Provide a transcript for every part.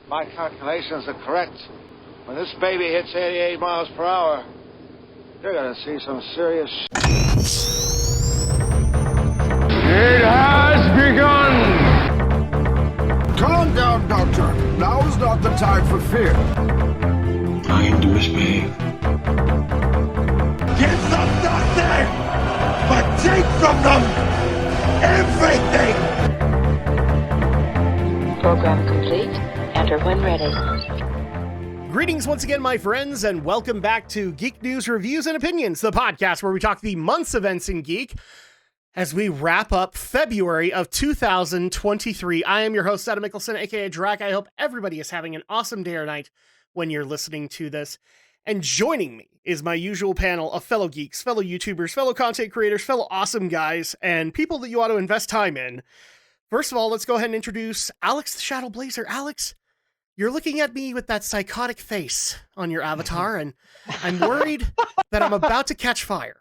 my calculations are correct, when this baby hits 88 miles per hour, you're gonna see some serious It has begun! Calm down, Doctor. Now is not the time for fear. Time to misbehave. Give them nothing, but take from them everything! Program complete. Enter when ready. Greetings once again, my friends, and welcome back to Geek News Reviews and Opinions, the podcast where we talk the month's events in Geek as we wrap up February of 2023. I am your host, Adam Mickelson, aka Drac. I hope everybody is having an awesome day or night when you're listening to this. And joining me is my usual panel of fellow geeks, fellow YouTubers, fellow content creators, fellow awesome guys, and people that you ought to invest time in. First of all, let's go ahead and introduce Alex the Shadow Blazer. Alex, you're looking at me with that psychotic face on your avatar, and I'm worried that I'm about to catch fire.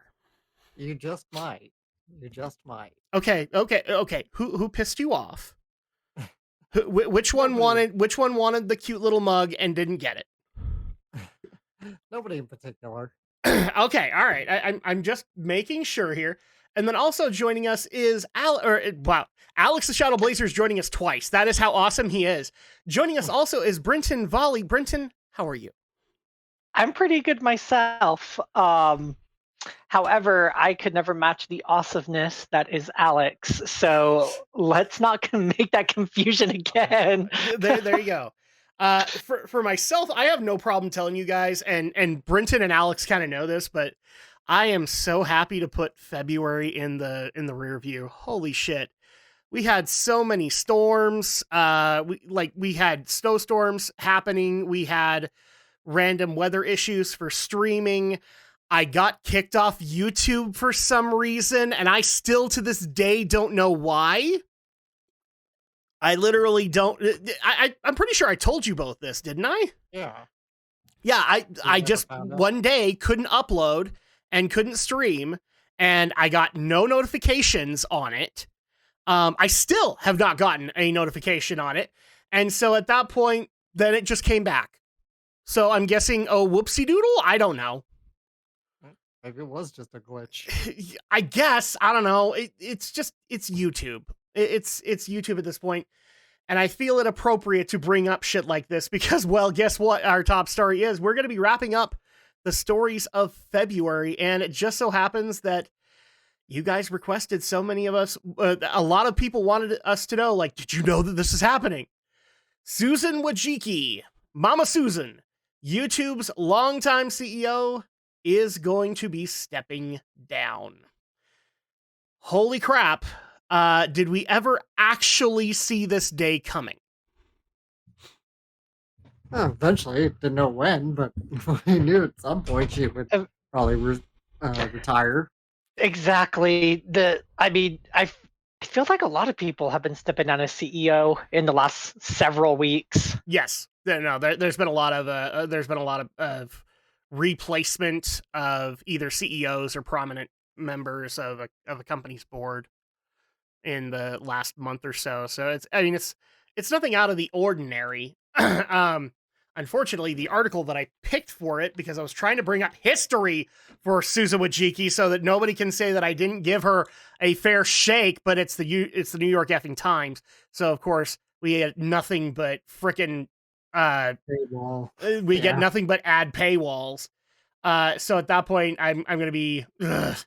You just might. You just might. Okay. Who pissed you off? Which one wanted the cute little mug and didn't get it? Nobody in particular. Okay, all right. I'm just making sure here. And then also joining us is Alex the Shadow Blazer is joining us twice. That is how awesome he is. Joining us also is Brenton Volley. Brenton, how are you? I'm pretty good myself. However, I could never match the awesomeness that is Alex. So let's not make that confusion again. There you go. For myself, I have no problem telling you guys, and Brenton and Alex kind of know this, but I am so happy to put February in the rear view. Holy shit. We had so many storms. We had snowstorms happening. We had random weather issues for streaming. I got kicked off YouTube for some reason, and I still to this day don't know why. I literally don't. I'm pretty sure I told you both this, didn't I? Yeah. Yeah, I just one day couldn't upload and couldn't stream, and I got no notifications on it. I still have not gotten a notification on it. And so at that point, then it just came back. So I'm guessing, whoopsie doodle? I don't know. Maybe it was just a glitch. I guess. I don't know. It's YouTube. It's YouTube at this point. And I feel it appropriate to bring up shit like this because, well, guess what our top story is? We're going to be wrapping up the stories of February. And it just so happens that you guys requested so many of us. A lot of people wanted us to know, like, did you know that this is happening? Susan Wojcicki, Mama Susan, YouTube's longtime CEO, is going to be stepping down. Holy crap. Did we ever actually see this day coming? Well, eventually, didn't know when, but we knew at some point she would probably retire. Exactly. I feel like a lot of people have been stepping down as CEO in the last several weeks. Yes. No, there's been a lot of replacement of either CEOs or prominent members of a company's board in the last month or so. So it's nothing out of the ordinary. Unfortunately, the article that I picked for it, because I was trying to bring up history for Susan Wojcicki so that nobody can say that I didn't give her a fair shake, but it's the New York effing Times. So of course we had nothing but frickin' paywall. We get nothing but ad paywalls. So at that point, I'm going to be... Ugh.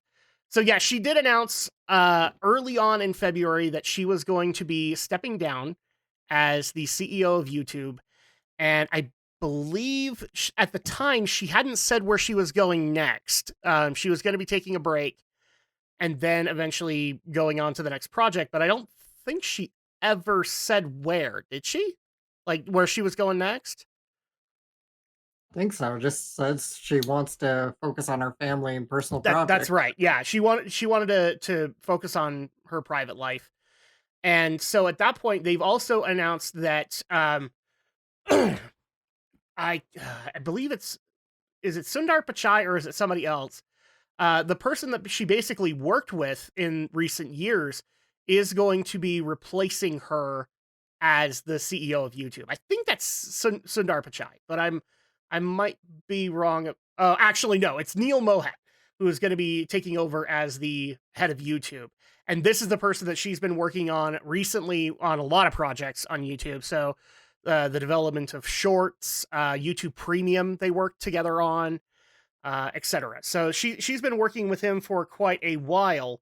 So yeah, she did announce early on in February that she was going to be stepping down as the CEO of YouTube. And I believe at the time, she hadn't said where she was going next. She was going to be taking a break and then eventually going on to the next project. But I don't think she ever said where, did she? Like where she was going next? I think so. Just says she wants to focus on her family and personal projects. That's right. Yeah, she wanted to focus on her private life. And so at that point, they've also announced that I believe is it Sundar Pichai or is it somebody else? The person that she basically worked with in recent years is going to be replacing her as the CEO of YouTube. I think that's Sundar Pichai, but I might be wrong. Actually, no, it's Neil Mohan who is going to be taking over as the head of YouTube. And this is the person that she's been working on recently on a lot of projects on YouTube. So the development of shorts, YouTube Premium they worked together on, etc. So she's been working with him for quite a while.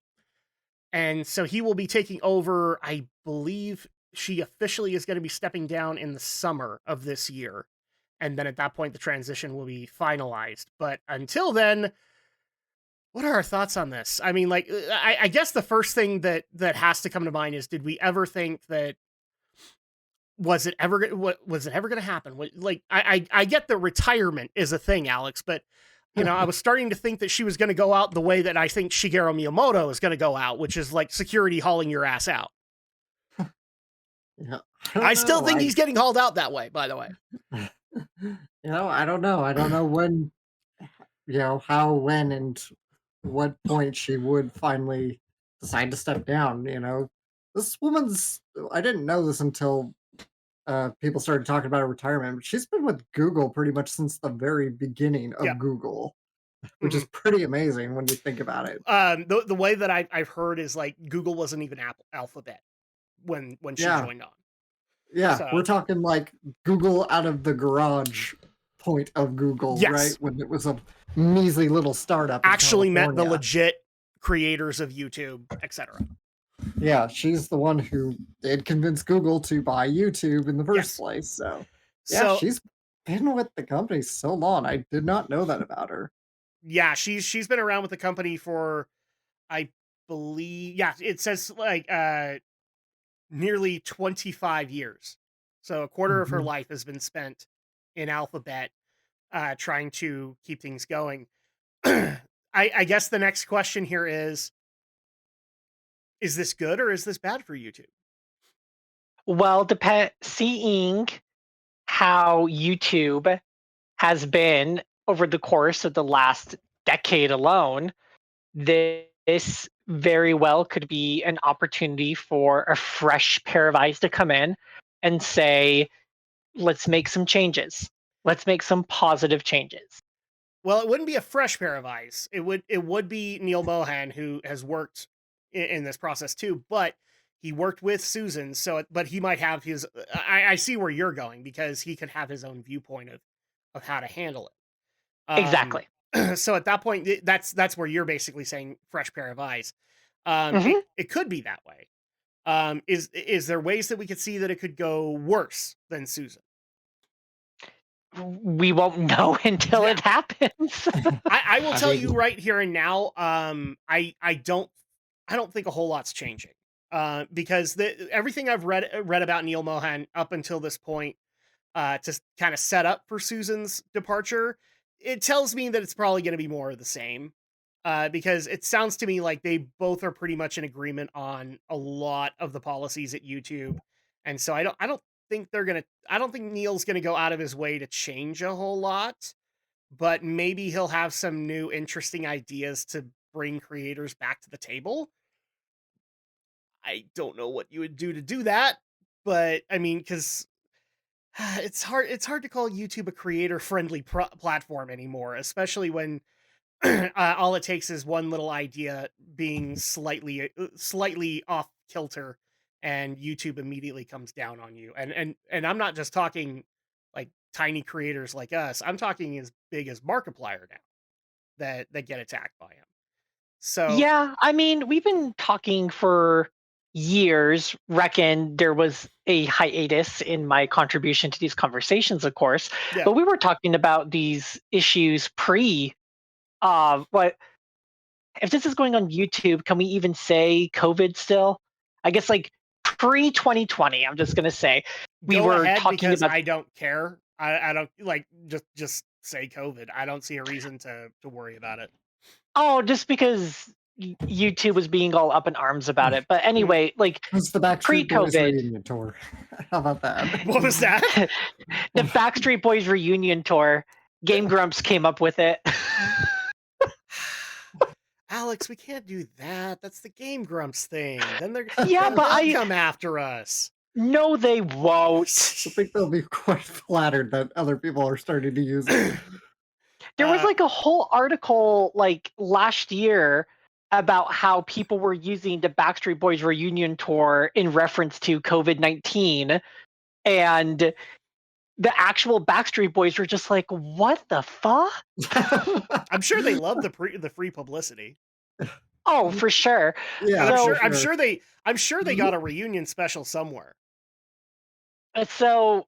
And so he will be taking over, I believe she officially is going to be stepping down in the summer of this year. And then at that point, the transition will be finalized. But until then, what are our thoughts on this? I mean, like, I guess the first thing that has to come to mind is, did we ever think that, was it ever going to happen? Like, I get the retirement is a thing, Alex, but I was starting to think that she was going to go out the way that I think Shigeru Miyamoto is going to go out, which is like security hauling your ass out. Yeah, I still think he's getting hauled out that way, by the way. I don't know. I don't know when, how, when, and what point she would finally decide to step down. This woman's, I didn't know this until people started talking about her retirement, but she's been with Google pretty much since the very beginning of Yeah. Google, which is pretty amazing when you think about it. The way that I've heard is like Google wasn't even Alphabet when she joined on. Yeah, So, we're talking like Google out of the garage point of Google, yes. right? When it was a measly little startup. Actually met the legit creators of YouTube, etc. Yeah, she's the one who did convince Google to buy YouTube in the first place. So, she's been with the company so long. I did not know that about her. Yeah, she's been around with the company for, I believe, it says like nearly 25 years. So a quarter of her life has been spent in Alphabet trying to keep things going. I guess the next question here is this good or is this bad for YouTube? Well, seeing how YouTube has been over the course of the last decade alone, this very well could be an opportunity for a fresh pair of eyes to come in and say, let's make some changes. Let's make some positive changes. Well, it wouldn't be a fresh pair of eyes. It would be Neil Mohan, who has worked in this process too, but he worked with Susan. But he might have his, I see where you're going, because he could have his own viewpoint of how to handle it. Exactly. So at that point, that's where you're basically saying fresh pair of eyes. It could be that way. Is there ways that we could see that it could go worse than Susan? We won't know until it happens. I will tell you right here and now. I don't think a whole lot's changing. Because everything I've read about Neil Mohan up until this point, to kind of set up for Susan's departure, it tells me that it's probably going to be more of the same. Because it sounds to me like they both are pretty much in agreement on a lot of the policies at YouTube, and so I don't think Neil's gonna go out of his way to change a whole lot, but maybe he'll have some new interesting ideas to bring creators back to the table. I don't know what you would do to do that, but I mean, because it's hard to call YouTube a creator-friendly platform anymore, especially when all it takes is one little idea being slightly off kilter, and YouTube immediately comes down on you. And I'm not just talking like tiny creators like us. I'm talking as big as Markiplier now that get attacked by him. So yeah, I mean, we've been talking for years. Reckon there was a hiatus in my contribution to these conversations, of course, but we were talking about these issues what if this is going on YouTube? Can we even say COVID still? I guess like pre 2020. I'm just gonna say we were talking about. I don't care. I don't like just say COVID. I don't see a reason to worry about it. Oh, just because YouTube was being all up in arms about it. But anyway, like it's the Backstreet Boys reunion tour. How about that? What was that? The Backstreet Boys reunion tour. Game Grumps came up with it. Alex, we can't do that. That's the Game Grumps thing. Then they'll they'll come after us. No, they won't. I think they'll be quite flattered that other people are starting to use it. There was like a whole article like last year about how people were using the Backstreet Boys reunion tour in reference to COVID-19, and the actual Backstreet Boys were just like, "What the fuck?" I'm sure they love the free publicity. Oh, for sure. Yeah, So, I'm sure they got a reunion special somewhere. so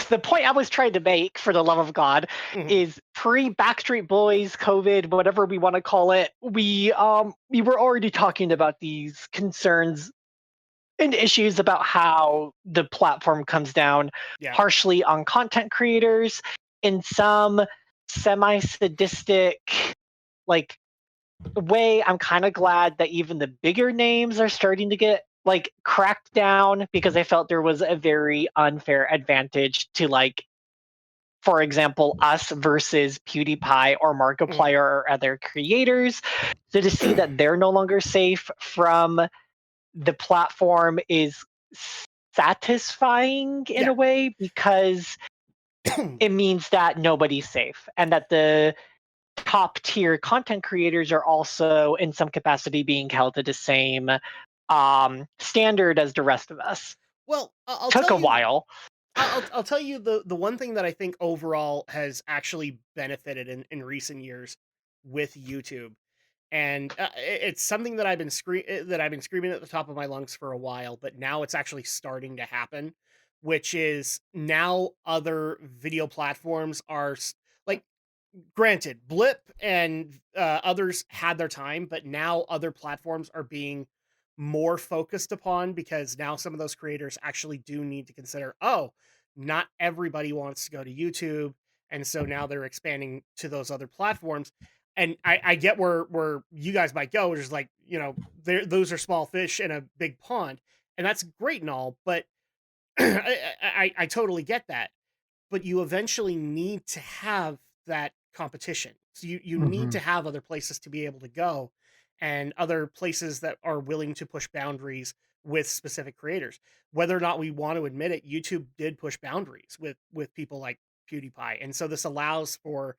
the point I was trying to make, for the love of God, is pre-Backstreet Boys, COVID, whatever we want to call it, we were already talking about these concerns and issues about how the platform comes down harshly on content creators in some semi-sadistic like way. I'm kind of glad that even the bigger names are starting to get like cracked down, because I felt there was a very unfair advantage to, like, for example, us versus PewDiePie or Markiplier or other creators. So to see that they're no longer safe from the platform is satisfying in a way, because it means that nobody's safe, and that the top tier content creators are also in some capacity being held to the same standard as the rest of us. Well, I'll Took tell a you, while. I'll tell you the one thing that I think overall has actually benefited in recent years with YouTube, and it's something that I've been screaming at the top of my lungs for a while, but now it's actually starting to happen, which is now other video platforms are like, granted, Blip and others had their time, but now other platforms are being more focused upon, because now some of those creators actually do need to consider, oh, not everybody wants to go to YouTube. And so now they're expanding to those other platforms. And I get where you guys might go, which is like, those are small fish in a big pond. And that's great and all, but I totally get that, but you eventually need to have that competition. So you need to have other places to be able to go, and other places that are willing to push boundaries with specific creators. Whether or not we want to admit it, YouTube did push boundaries with people like PewDiePie. And so this allows for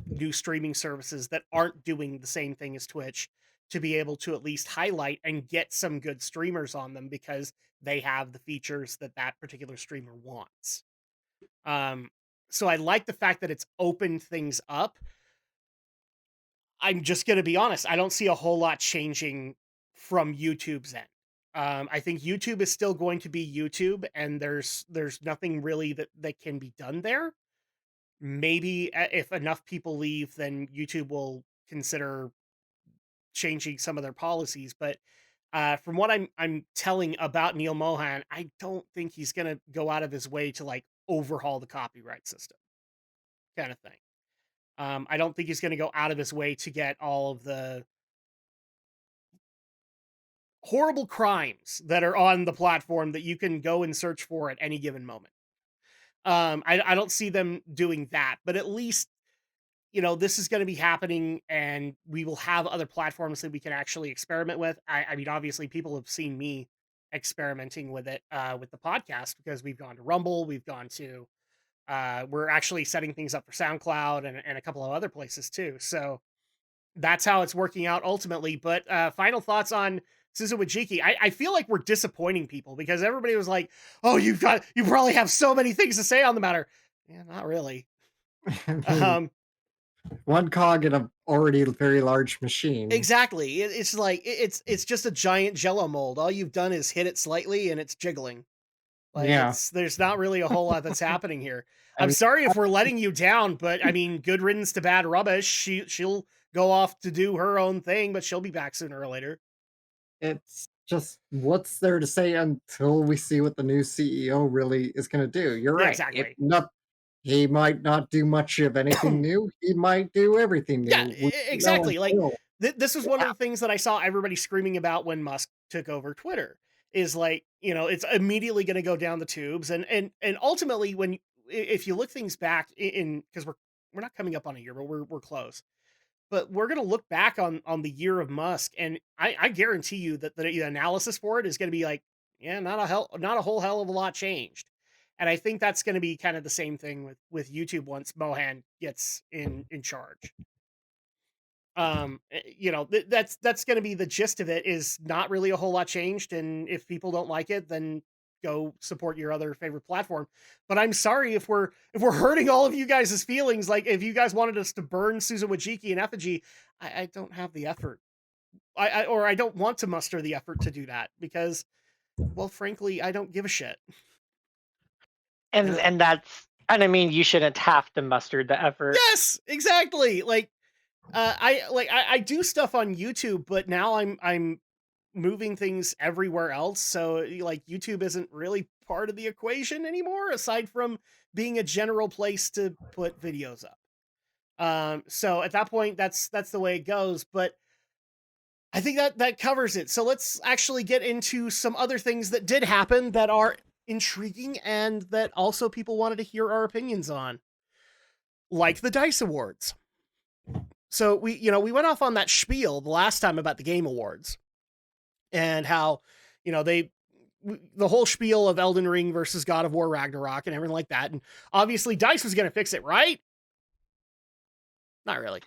new streaming services that aren't doing the same thing as Twitch to be able to at least highlight and get some good streamers on them, because they have the features that that particular streamer wants. Um, so I like the fact that it's opened things up. I'm just going to be honest. I don't see a whole lot changing from YouTube's end. I think YouTube is still going to be YouTube, and there's nothing really that can be done there. Maybe if enough people leave, then YouTube will consider changing some of their policies. But from what I'm telling about Neil Mohan, I don't think he's going to go out of his way to like overhaul the copyright system, kind of thing. I don't think he's going to go out of his way to get all of the horrible crimes that are on the platform that you can go and search for at any given moment. I don't see them doing that, but at least, this is going to be happening, and we will have other platforms that we can actually experiment with. I mean, obviously, people have seen me experimenting with it with the podcast, because we've gone to Rumble, we've gone to, we're actually setting things up for SoundCloud and a couple of other places too. So that's how it's working out ultimately. But final thoughts on Suzuwajiki. I feel like we're disappointing people, because everybody was like, oh, you probably have so many things to say on the matter. Yeah, not really. One cog in a already very large machine. Exactly. It's like it's just a giant Jello mold. All you've done is hit it slightly, and it's jiggling. Like, there's not really a whole lot that's happening here. I'm sorry if we're letting you down, but I mean, good riddance to bad rubbish. She'll go off to do her own thing, but she'll be back sooner or later. It's just, what's there to say until we see what the new CEO really is going to do? You're right. Exactly. He might not do much of anything new. He might do everything new. Yeah, exactly. Like, this was one of the things that I saw everybody screaming about when Musk took over Twitter, is like, it's immediately going to go down the tubes. And ultimately, if you look things back because we're not coming up on a year, but we're close. But we're going to look back on the year of Musk, and I guarantee you that the analysis for it is going to be like, Yeah, not a whole hell of a lot changed. And I think that's going to be kind of the same thing with YouTube once Mohan gets in charge. That's going to be the gist of it, is not really a whole lot changed, and if people don't like it, then go support your other favorite platform. But I'm sorry if we're hurting all of you guys' feelings. Like, if you guys wanted us to burn Susan Wojcicki in effigy, I don't have the effort. I don't want to muster the effort to do that, because, well, frankly, I don't give a shit. And I mean, you shouldn't have to muster the effort. Yes, exactly. Like, I do stuff on YouTube, but now I'm moving things everywhere else. So, like, YouTube isn't really part of the equation anymore, aside from being a general place to put videos up. So at that point, that's the way it goes. But I think that covers it. So let's actually get into some other things that did happen that are intriguing and that also people wanted to hear our opinions on, like the DICE Awards. So we went off on that spiel the last time about the Game Awards and how, the whole spiel of Elden Ring versus God of War Ragnarok and everything like that. And obviously DICE was going to fix it, right? Not really.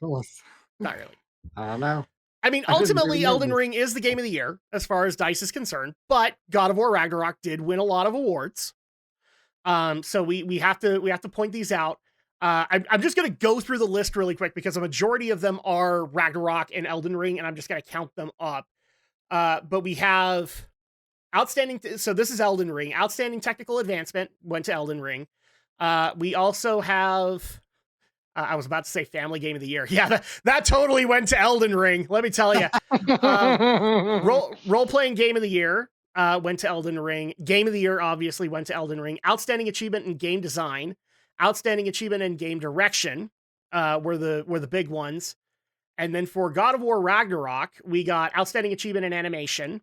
Not really. I don't know. I mean, ultimately, Elden Ring is the game of the year as far as DICE is concerned, but God of War Ragnarok did win a lot of awards. So we have to point these out. I'm just going to go through the list really quick because a majority of them are Ragnarok and Elden Ring, and I'm just going to count them up. But we have outstanding. So this is Elden Ring. Outstanding technical advancement went to Elden Ring. We also have. I was about to say Family Game of the Year. Yeah, that totally went to Elden Ring. Let me tell you. Role-playing Game of the Year went to Elden Ring. Game of the Year obviously went to Elden Ring. Outstanding achievement in game design, outstanding achievement in game direction were the big ones. And then for God of War Ragnarok, we got outstanding achievement in animation,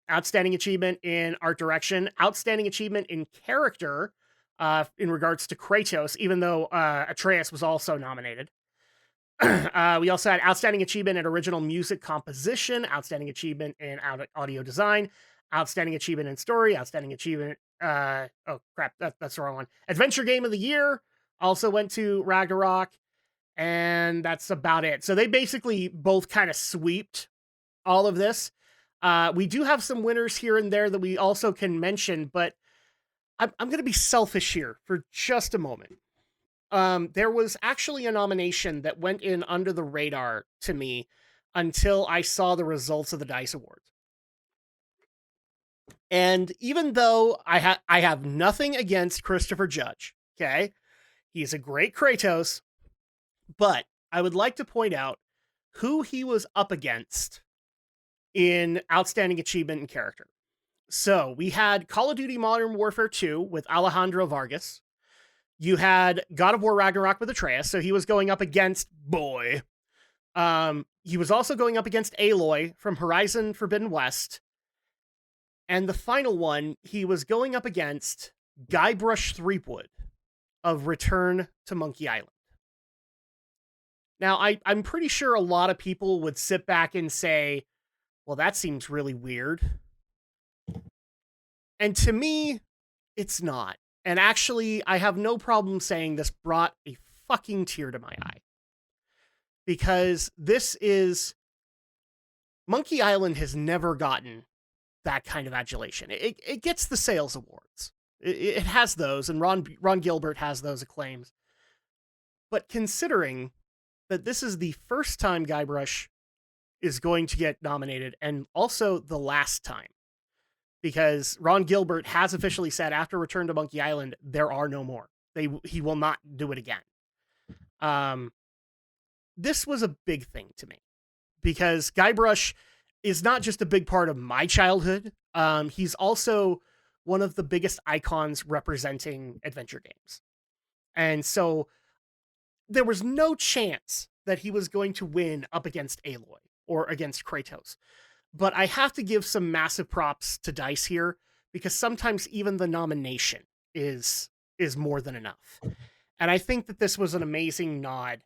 outstanding achievement in art direction, outstanding achievement in character. In regards to Kratos, even though Atreus was also nominated. We also had outstanding achievement in original music composition, outstanding achievement in audio design, outstanding achievement in story, outstanding achievement. Oh crap, that's the wrong one. Adventure Game of the Year also went to Ragnarok, and that's about it. So they basically both kind of sweeped all of this. We do have some winners here and there that we also can mention, but I'm going to be selfish here for just a moment. There was actually a nomination that went in under the radar to me until I saw the results of the DICE Awards. And even though I have nothing against Christopher Judge, okay? He's a great Kratos, but I would like to point out who he was up against in outstanding achievement and character. So we had Call of Duty Modern Warfare 2 with Alejandro Vargas. You had God of War Ragnarok with Atreus, so he was going up against Boy. He was also going up against Aloy from Horizon Forbidden West. And the final one, he was going up against Guybrush Threepwood of Return to Monkey Island. Now, I'm pretty sure a lot of people would sit back and say, well, that seems really weird. And to me, it's not. And actually, I have no problem saying this brought a fucking tear to my eye. Because this is... Monkey Island has never gotten that kind of adulation. It gets the sales awards. It has those, and Ron Gilbert has those acclaims. But considering that this is the first time Guybrush is going to get nominated, and also the last time, because Ron Gilbert has officially said after Return to Monkey Island, there are no more. He will not do it again. This was a big thing to me because Guybrush is not just a big part of my childhood. He's also one of the biggest icons representing adventure games. And so there was no chance that he was going to win up against Aloy or against Kratos. But I have to give some massive props to DICE here, because sometimes even the nomination is more than enough. And I think that this was an amazing nod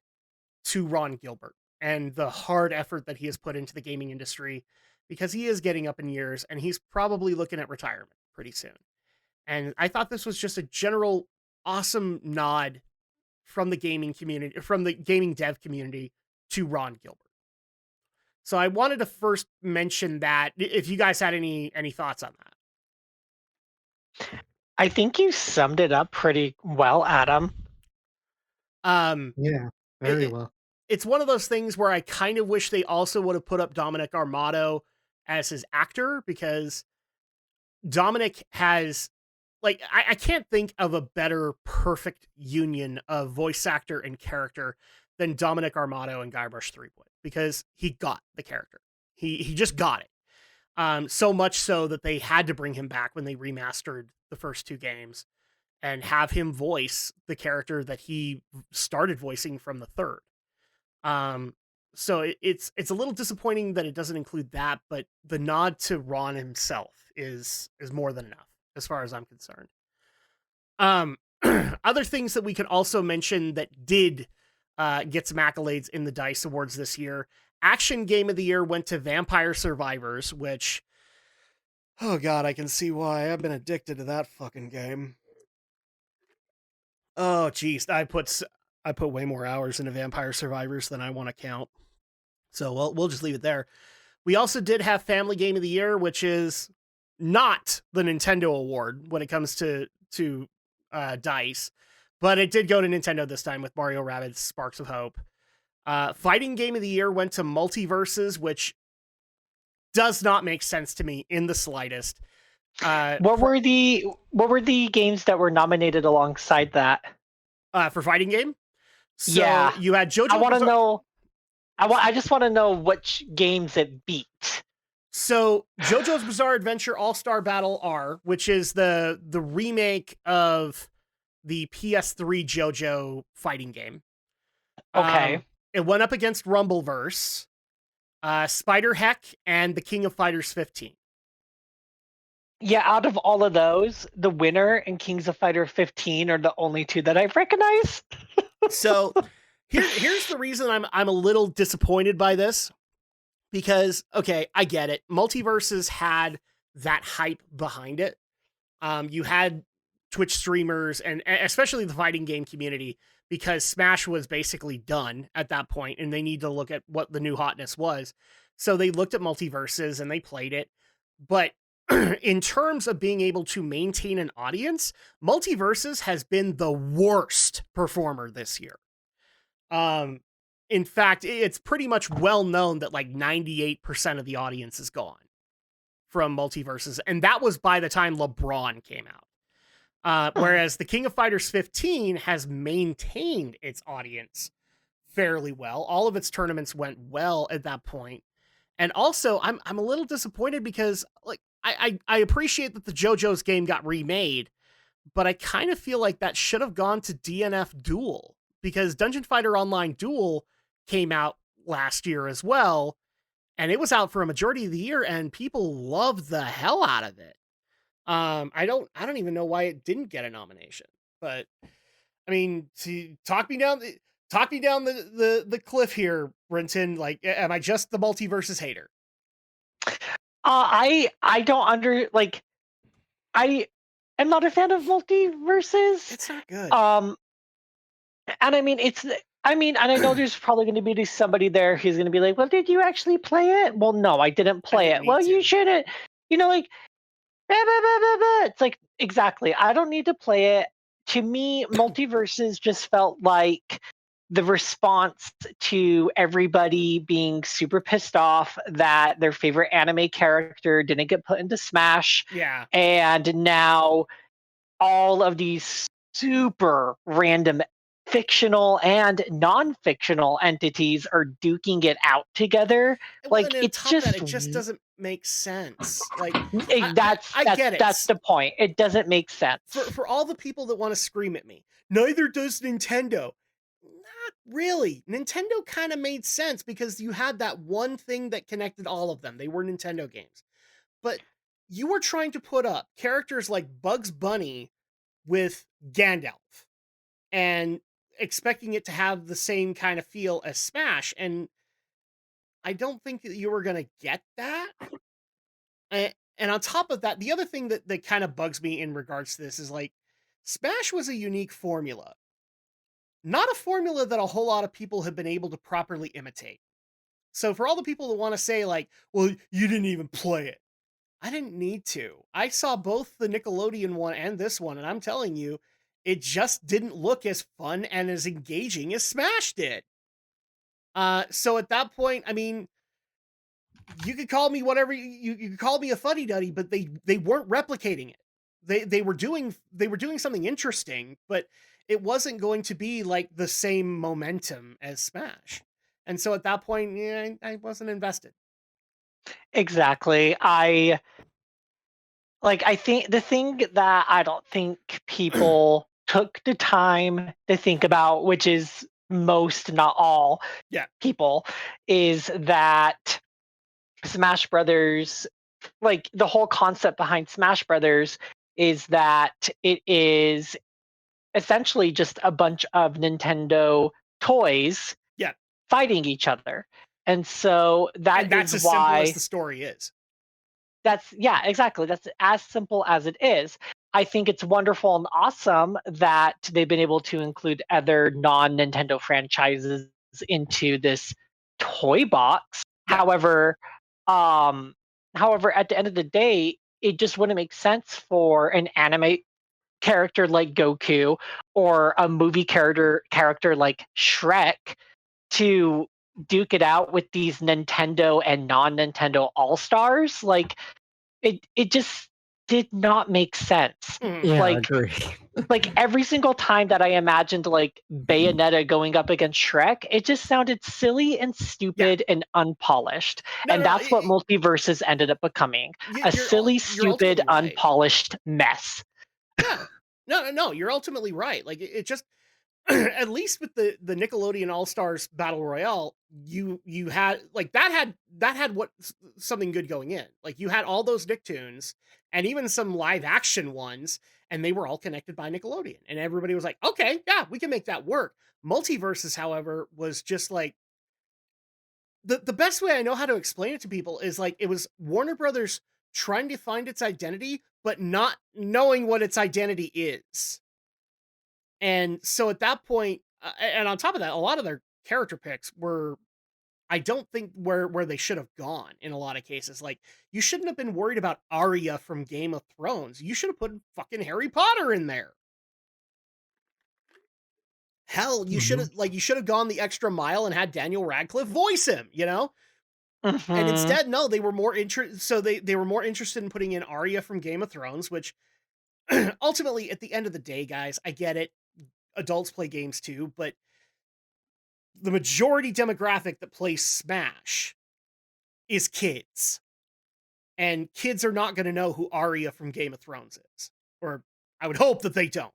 to Ron Gilbert and the hard effort that he has put into the gaming industry, because he is getting up in years and he's probably looking at retirement pretty soon. And I thought this was just a general awesome nod from the gaming community, from the gaming dev community to Ron Gilbert. So I wanted to first mention that, if you guys had any thoughts on that. I think you summed it up pretty well, Adam. Yeah, very well. It's one of those things where I kind of wish they also would have put up Dominic Armato as his actor, because Dominic has, like, I can't think of a better perfect union of voice actor and character than Dominic Armato and Guybrush Threepwood, because he got the character. He just got it. So much so that they had to bring him back when they remastered the first two games and have him voice the character that he started voicing from the third. So it's a little disappointing that it doesn't include that, but the nod to Ron himself is more than enough as far as I'm concerned. Other things that we could also mention that did get some accolades in the DICE Awards this year. Action Game of the Year went to Vampire Survivors, which, oh god, I can see why. I've been addicted to that fucking game. Oh geez, I put way more hours into Vampire Survivors than I want to count. So we'll just leave it there. We also did have Family Game of the Year, which is not the Nintendo award when it comes to DICE, but it did go to Nintendo this time with Mario Rabbids Sparks of Hope. Fighting Game of the Year went to Multiverses, which does not make sense to me in the slightest. What were the games that were nominated alongside that? For Fighting Game? So yeah, you had JoJo. I want to know. I just want to know which games it beat. So JoJo's Bizarre Adventure All-Star Battle R, which is the remake of the PS3 JoJo fighting game. Okay. It went up against Rumbleverse, Spider Heck, and the King of Fighters 15. Yeah, out of all of those, the winner and Kings of Fighter 15 are the only two that I've recognized. So here's the reason I'm a little disappointed by this. Because, okay, I get it. Multiverses had that hype behind it. You had Twitch streamers and especially the fighting game community, because Smash was basically done at that point and they need to look at what the new hotness was. So they looked at Multiverses and they played it. But in terms of being able to maintain an audience, Multiverses has been the worst performer this year. In fact, it's pretty much well known that like 98% of the audience is gone from Multiverses. And that was by the time LeBron came out. Whereas the King of Fighters 15 has maintained its audience fairly well. All of its tournaments went well at that point. And also, I'm a little disappointed because like I appreciate that the JoJo's game got remade, but I kind of feel like that should have gone to DNF Duel, because Dungeon Fighter Online Duel came out last year as well, and it was out for a majority of the year, and people loved the hell out of it. I don't even know why it didn't get a nomination, but I mean, to talk me down the cliff here, Brenton. Like, am I just the Multiverses hater? I don't I am not a fan of Multiverses. It's not good. And I mean, and I know there's probably going to be somebody there who's going to be like, well, did you actually play it? Well, no, I didn't play it. Well, you shouldn't, like, it's like, exactly. I don't need to play it. To me, Multiverses just felt like the response to everybody being super pissed off that their favorite anime character didn't get put into Smash. Yeah. And now all of these super random fictional and non-fictional entities are duking it out together. Well, like it's just that, it just doesn't make sense. Like I get it. That's the point. It doesn't make sense. For all the people that want to scream at me, neither does Nintendo. Not really. Nintendo kind of made sense because you had that one thing that connected all of them. They were Nintendo games. But you were trying to put up characters like Bugs Bunny with Gandalf and expecting it to have the same kind of feel as Smash, and I don't think that you were going to get that. And on top of that, the other thing that kind of bugs me in regards to this is like, Smash was a unique formula. Not a formula that a whole lot of people have been able to properly imitate. So for all the people that want to say like, well, you didn't even play it. I didn't need to. I saw both the Nickelodeon one and this one, and I'm telling you, it just didn't look as fun and as engaging as Smash did. So at that point, I mean, you could call me whatever you could call me a fuddy-duddy, but they weren't replicating it. They were doing something interesting, but it wasn't going to be like the same momentum as Smash. And so at that point, yeah, I wasn't invested. Exactly. I think the thing that I don't think people took the time to think about, which is most, not all, people, is that Smash Brothers, like the whole concept behind Smash Brothers is that it is essentially just a bunch of Nintendo toys fighting each other. And so that's as simple as the story is. Exactly. That's as simple as it is. I think it's wonderful and awesome that they've been able to include other non-Nintendo franchises into this toy box. However, at the end of the day, it just wouldn't make sense for an anime character like Goku or a movie character like Shrek to duke it out with these Nintendo and non-Nintendo all-stars. Like it just did not make sense. Yeah, I agree. Like every single time that I imagined like Bayonetta going up against Shrek, it just sounded silly and stupid and unpolished. That's what Multiverses ended up becoming. A silly, stupid, unpolished mess. Yeah. No, you're ultimately right. Like it just at least with the Nickelodeon All-Stars Battle Royale, you had like that had what something good going in. Like you had all those Nicktoons and even some live action ones, and they were all connected by Nickelodeon. And everybody was like, okay, yeah, we can make that work. Multiverses, however, was just like the best way I know how to explain it to people is like it was Warner Brothers trying to find its identity, but not knowing what its identity is. And so at that point, and on top of that, a lot of their character picks were, I don't think where they should have gone in a lot of cases. Like you shouldn't have been worried about Arya from Game of Thrones. You should have put fucking Harry Potter in there. Hell, you should have gone the extra mile and had Daniel Radcliffe voice him, you know? Mm-hmm. And instead, no, they were more they were more interested in putting in Arya from Game of Thrones, which ultimately at the end of the day, guys, I get it. Adults play games too, but the majority demographic that plays Smash is kids. And kids are not going to know who Arya from Game of Thrones is. Or I would hope that they don't.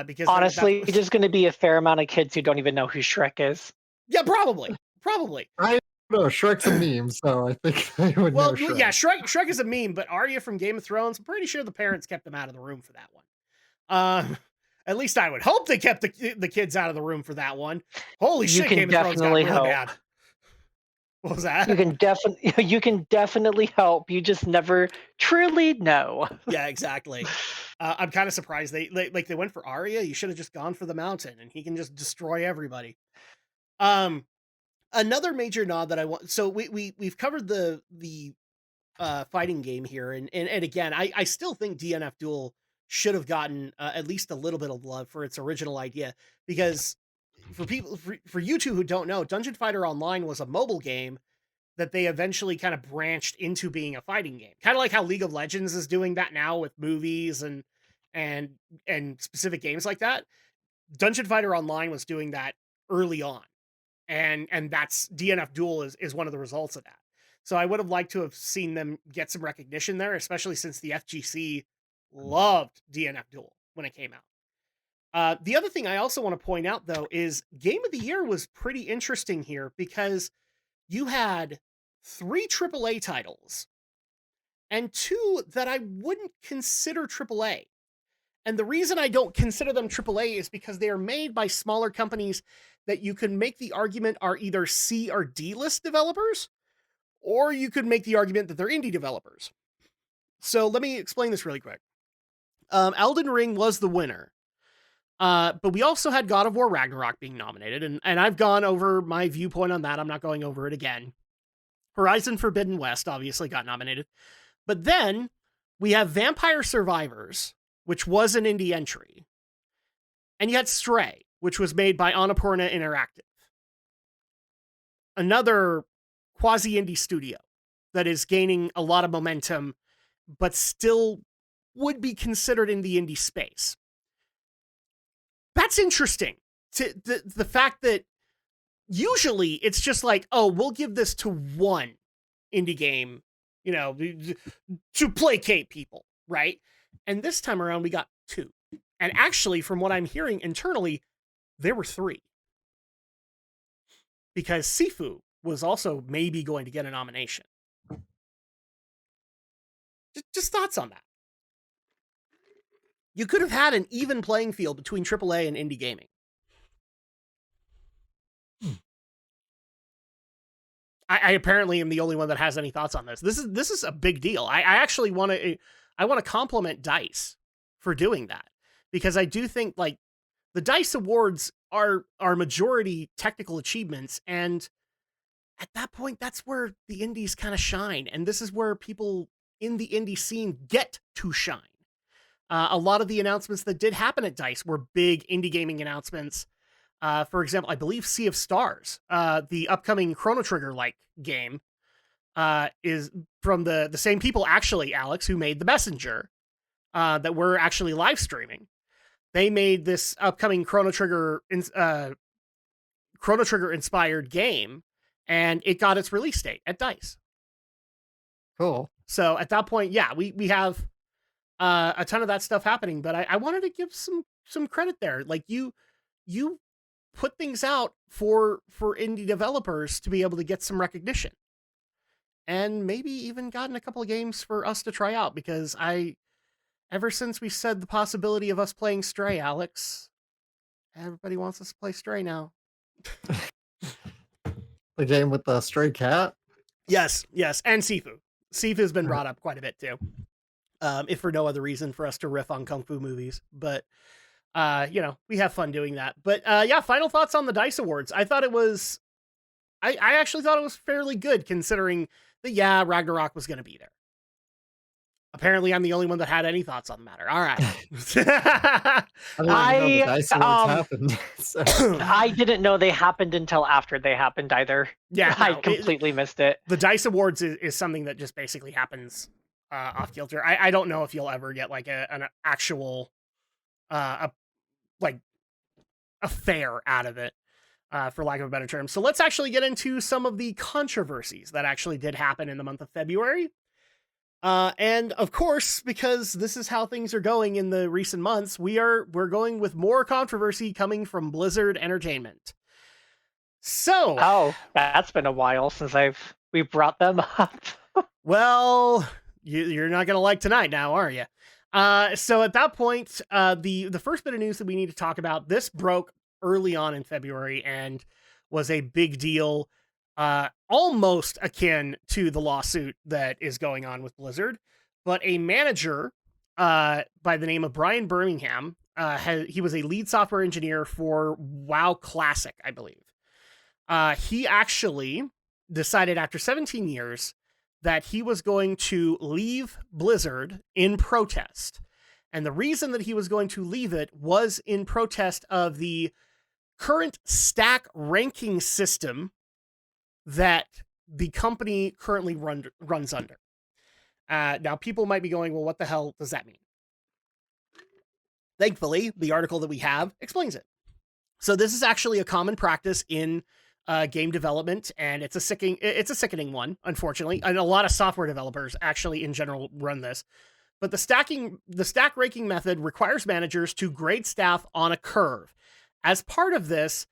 Because honestly, there's going to be a fair amount of kids who don't even know who Shrek is. Yeah, probably. I don't know. Shrek's a meme, so I think they would know Shrek. Yeah, Shrek is a meme, but Arya from Game of Thrones, I'm pretty sure the parents kept them out of the room for that one. At least I would hope they kept the kids out of the room for that one. Holy shit, Game of Thrones got really bad. What was that? You can definitely help. You just never truly know. Yeah, exactly. I'm kind of surprised they went for Arya. You should have just gone for the Mountain, and he can just destroy everybody. Another major nod that I want. So we've covered the fighting game here, and again, I still think DNF Duel should have gotten at least a little bit of love for its original idea, because for you two who don't know, Dungeon Fighter Online was a mobile game that they eventually kind of branched into being a fighting game. Kind of like how League of Legends is doing that now with movies and specific games like that. Dungeon Fighter Online was doing that early on. And that's DNF Duel is one of the results of that. So I would have liked to have seen them get some recognition there, especially since the FGC loved DNF Duel when it came out. The other thing I also want to point out, though, is Game of the Year was pretty interesting here because you had 3 AAA titles and 2 that I wouldn't consider AAA. And the reason I don't consider them AAA is because they are made by smaller companies that you can make the argument are either C or D list developers, or you could make the argument that they're indie developers. So let me explain this really quick. Elden Ring was the winner. But we also had God of War Ragnarok being nominated, and I've gone over my viewpoint on that. I'm not going over it again. Horizon Forbidden West obviously got nominated. But then we have Vampire Survivors, which was an indie entry. And you had Stray, which was made by Annapurna Interactive. Another quasi-indie studio that is gaining a lot of momentum, but still would be considered in the indie space. That's interesting. The fact that usually it's just like, oh, we'll give this to one indie game, to placate people, right? And this time around, we got two. And actually, from what I'm hearing internally, there were three. Because Sifu was also maybe going to get a nomination. Just thoughts on that. You could have had an even playing field between AAA and indie gaming. I apparently am the only one that has any thoughts on this. This is a big deal. I actually want to compliment DICE for doing that, because I do think like the DICE Awards are majority technical achievements, and at that point, that's where the indies kind of shine, and this is where people in the indie scene get to shine. A lot of the announcements that did happen at DICE were big indie gaming announcements. For example, I believe Sea of Stars, the upcoming Chrono Trigger-like game, is from the same people, actually, Alex, who made The Messenger, that we're actually live streaming. They made this upcoming Chrono Trigger inspired game, and it got its release date at DICE. Cool. So at that point, yeah, we have a ton of that stuff happening, but I wanted to give some credit there. Like you put things out for indie developers to be able to get some recognition, and maybe even gotten a couple of games for us to try out, because ever since we said the possibility of us playing Stray, Alex, everybody wants us to play Stray now. The game with the stray cat? Yes, and Sifu. Sifu's been brought up quite a bit too. If for no other reason for us to riff on kung fu movies, but we have fun doing that. But final thoughts on the DICE Awards. I thought it was, I actually thought it was fairly good, considering that Ragnarok was going to be there. Apparently, I'm the only one that had any thoughts on the matter. All right. I DICE Awards happened. So. I didn't know they happened until after they happened either. Yeah, I completely missed it. The DICE Awards is something that just basically happens off kilter. I don't know if you'll ever get like an actual a fair out of it, for lack of a better term. So let's actually get into some of the controversies that actually did happen in the month of February. And of course, because this is how things are going in the recent months, we're going with more controversy coming from Blizzard Entertainment. So, that's been a while since we brought them up. Well, you're not going to like tonight now, are you? So at that point, the first bit of news that we need to talk about, this broke early on in February and was a big deal, almost akin to the lawsuit that is going on with Blizzard. But a manager by the name of Brian Birmingham, he was a lead software engineer for WoW Classic, I believe. He actually decided after 17 years that he was going to leave Blizzard in protest. And the reason that he was going to leave it was in protest of the current stack ranking system that the company currently runs under. Now, people might be going, well, what the hell does that mean? Thankfully, the article that we have explains it. So this is actually a common practice in game development, and it's a sickening one, unfortunately. And a lot of software developers actually in general run this. But the stack ranking method requires managers to grade staff on a curve. As part of this,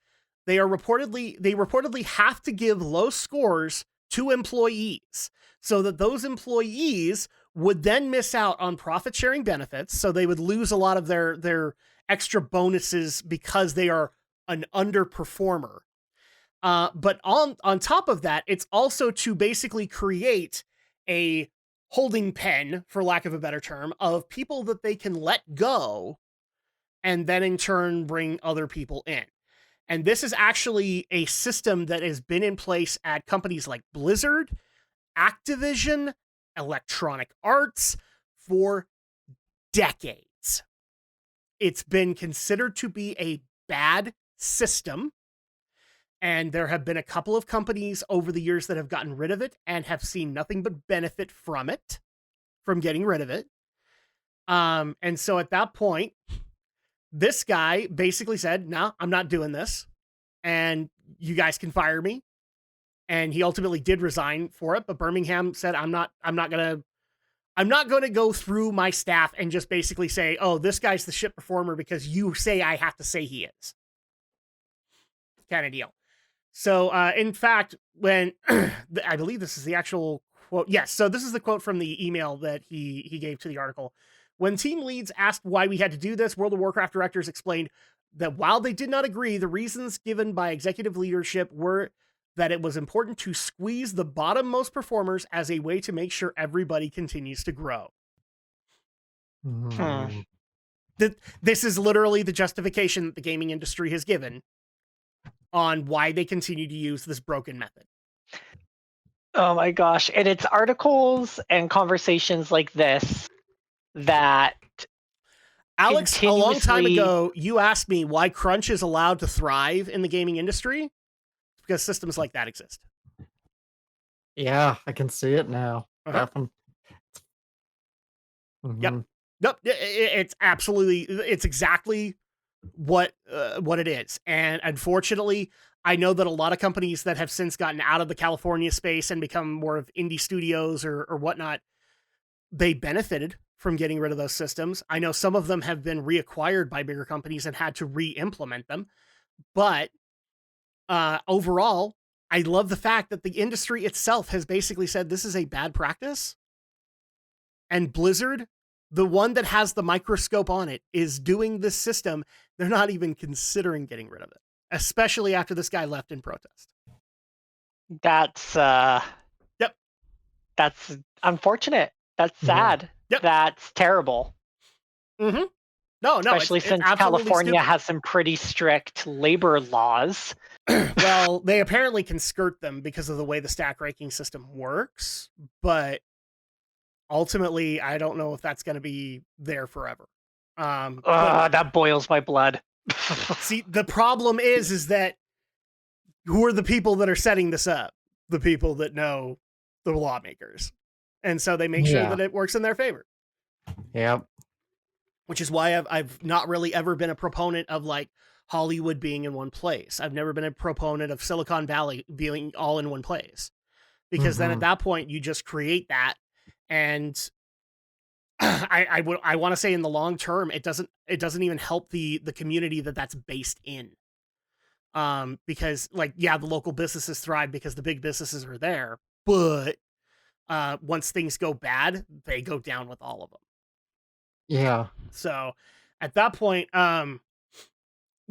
they reportedly have to give low scores to employees, so that those employees would then miss out on profit sharing benefits. So they would lose a lot of their extra bonuses because they are an underperformer. But on top of that, it's also to basically create a holding pen, for lack of a better term, of people that they can let go and then in turn bring other people in. And this is actually a system that has been in place at companies like Blizzard, Activision, Electronic Arts for decades. It's been considered to be a bad system. And there have been a couple of companies over the years that have gotten rid of it and have seen nothing but benefit from it, from getting rid of it. And so at that point, this guy basically said, no, I'm not doing this. And you guys can fire me. And he ultimately did resign for it. But Birmingham said, I'm not going to go through my staff and just basically say, oh, this guy's the shit performer because you say I have to say he is. Kind of deal. So, in fact, when I believe this is the actual quote. Yes. So this is the quote from the email that he gave to the article. When team leads asked why we had to do this, World of Warcraft directors explained that while they did not agree, the reasons given by executive leadership were that it was important to squeeze the bottom-most performers as a way to make sure everybody continues to grow. This is literally the justification that the gaming industry has given on why they continue to use this broken method. Oh my gosh. And it's articles and conversations like this that Alex, a long time ago, you asked me why crunch is allowed to thrive in the gaming industry. Because systems like that exist. Yeah, I can see it now. Uh-huh. Yep. Nope. It's absolutely, it's exactly what it is. And unfortunately, I know that a lot of companies that have since gotten out of the California space and become more of indie studios or whatnot, they benefited from getting rid of those systems. I know some of them have been reacquired by bigger companies and had to re-implement them. But overall, I love the fact that the industry itself has basically said this is a bad practice. And Blizzard, the one that has the microscope on it, is doing this system. They're not even considering getting rid of it, especially after this guy left in protest. That's yep. That's unfortunate. That's sad. Yep. That's terrible. Mm-hmm. No, especially since California has some pretty strict labor laws. Well, they apparently can skirt them because of the way the stack ranking system works, but ultimately, I don't know if that's going to be there forever. That boils my blood. See, the problem is that who are the people that are setting this up? The people that know the lawmakers. And so they make sure that it works in their favor. Yep. Which is why I've not really ever been a proponent of like Hollywood being in one place. I've never been a proponent of Silicon Valley being all in one place. Because then at that point you just create that, and I want to say in the long term it doesn't even help the community that's based in. Because like the local businesses thrive because the big businesses are there, but once things go bad, they go down with all of them. Yeah. So at that point,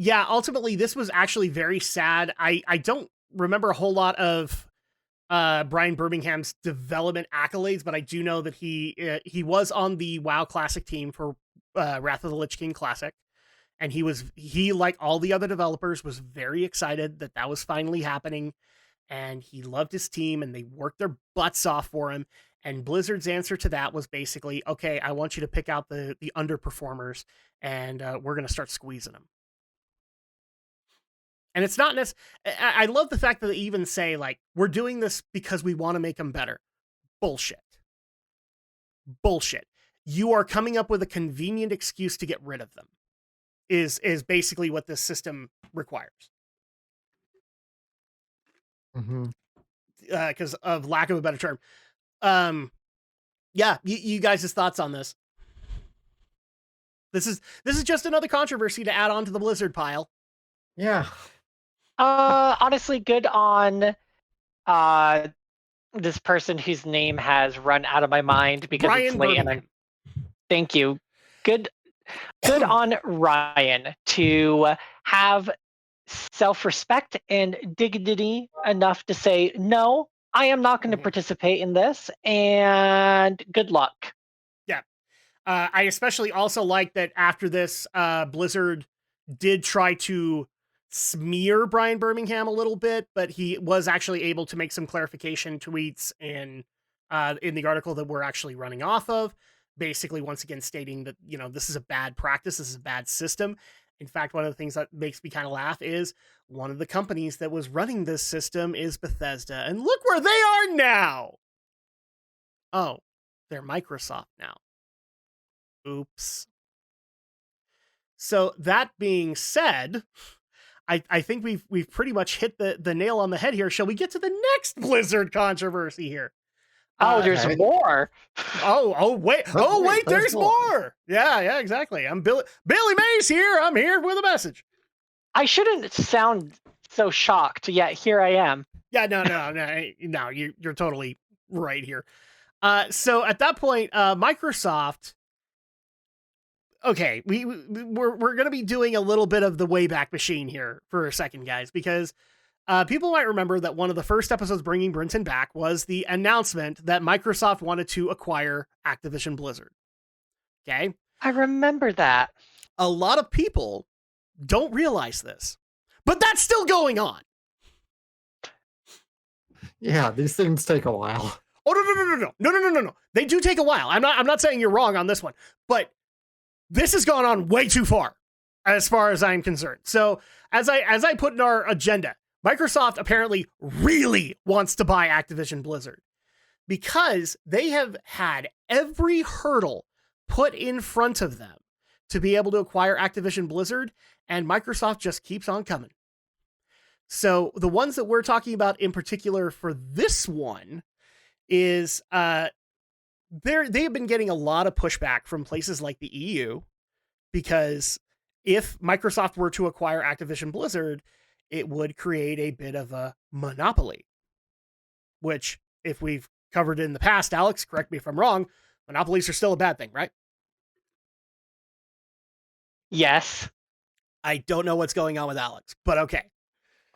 ultimately this was actually very sad. I don't remember a whole lot of Brian Birmingham's development accolades, but I do know that he was on the WoW Classic team for Wrath of the Lich King Classic. And he, like all the other developers, was very excited that was finally happening. And he loved his team and they worked their butts off for him. And Blizzard's answer to that was basically, okay, I want you to pick out the underperformers and we're going to start squeezing them. And it's not I love the fact that they even say, like, we're doing this because we want to make them better. Bullshit. You are coming up with a convenient excuse to get rid of them. Is basically what this system requires. Because of lack of a better term. You guys' thoughts on this? This is just another controversy to add on to the Blizzard pile. Yeah. Honestly, good on this person whose name has run out of my mind because Brian it's late. Birmingham. Thank you. Good on Ryan to have self-respect and dignity enough to say, no, I am not going to participate in this, and good luck. Yeah. I especially also like that after this, Blizzard did try to smear Brian Birmingham a little bit, but he was actually able to make some clarification tweets in the article that we're actually running off of. Basically, once again, stating that, this is a bad practice, this is a bad system. In fact, one of the things that makes me kind of laugh is one of the companies that was running this system is Bethesda. And look where they are now. Oh, they're Microsoft now. Oops. So that being said, I think we've pretty much hit the nail on the head here. Shall we get to the next Blizzard controversy here? There's more. Wait, there's more. Yeah, exactly. I'm Billy Mays here. I'm here with a message. I shouldn't sound so shocked, yet here I am. Yeah, no, you're totally right here. So at that point, Microsoft. Okay, we're going to be doing a little bit of the Wayback Machine here for a second, guys, because people might remember that one of the first episodes bringing Brenton back was the announcement that Microsoft wanted to acquire Activision Blizzard. Okay? I remember that. A lot of people don't realize this, but that's still going on. Yeah, these things take a while. Oh, no. They do take a while. I'm not saying you're wrong on this one, but this has gone on way too far as I'm concerned. So as I put in our agenda, Microsoft apparently really wants to buy Activision Blizzard because they have had every hurdle put in front of them to be able to acquire Activision Blizzard, and Microsoft just keeps on coming. So the ones that we're talking about in particular for this one is they have been getting a lot of pushback from places like the EU, because if Microsoft were to acquire Activision Blizzard, it would create a bit of a monopoly, which, if we've covered in the past, Alex, correct me if I'm wrong, monopolies are still a bad thing, right? Yes. I don't know what's going on with Alex, but okay.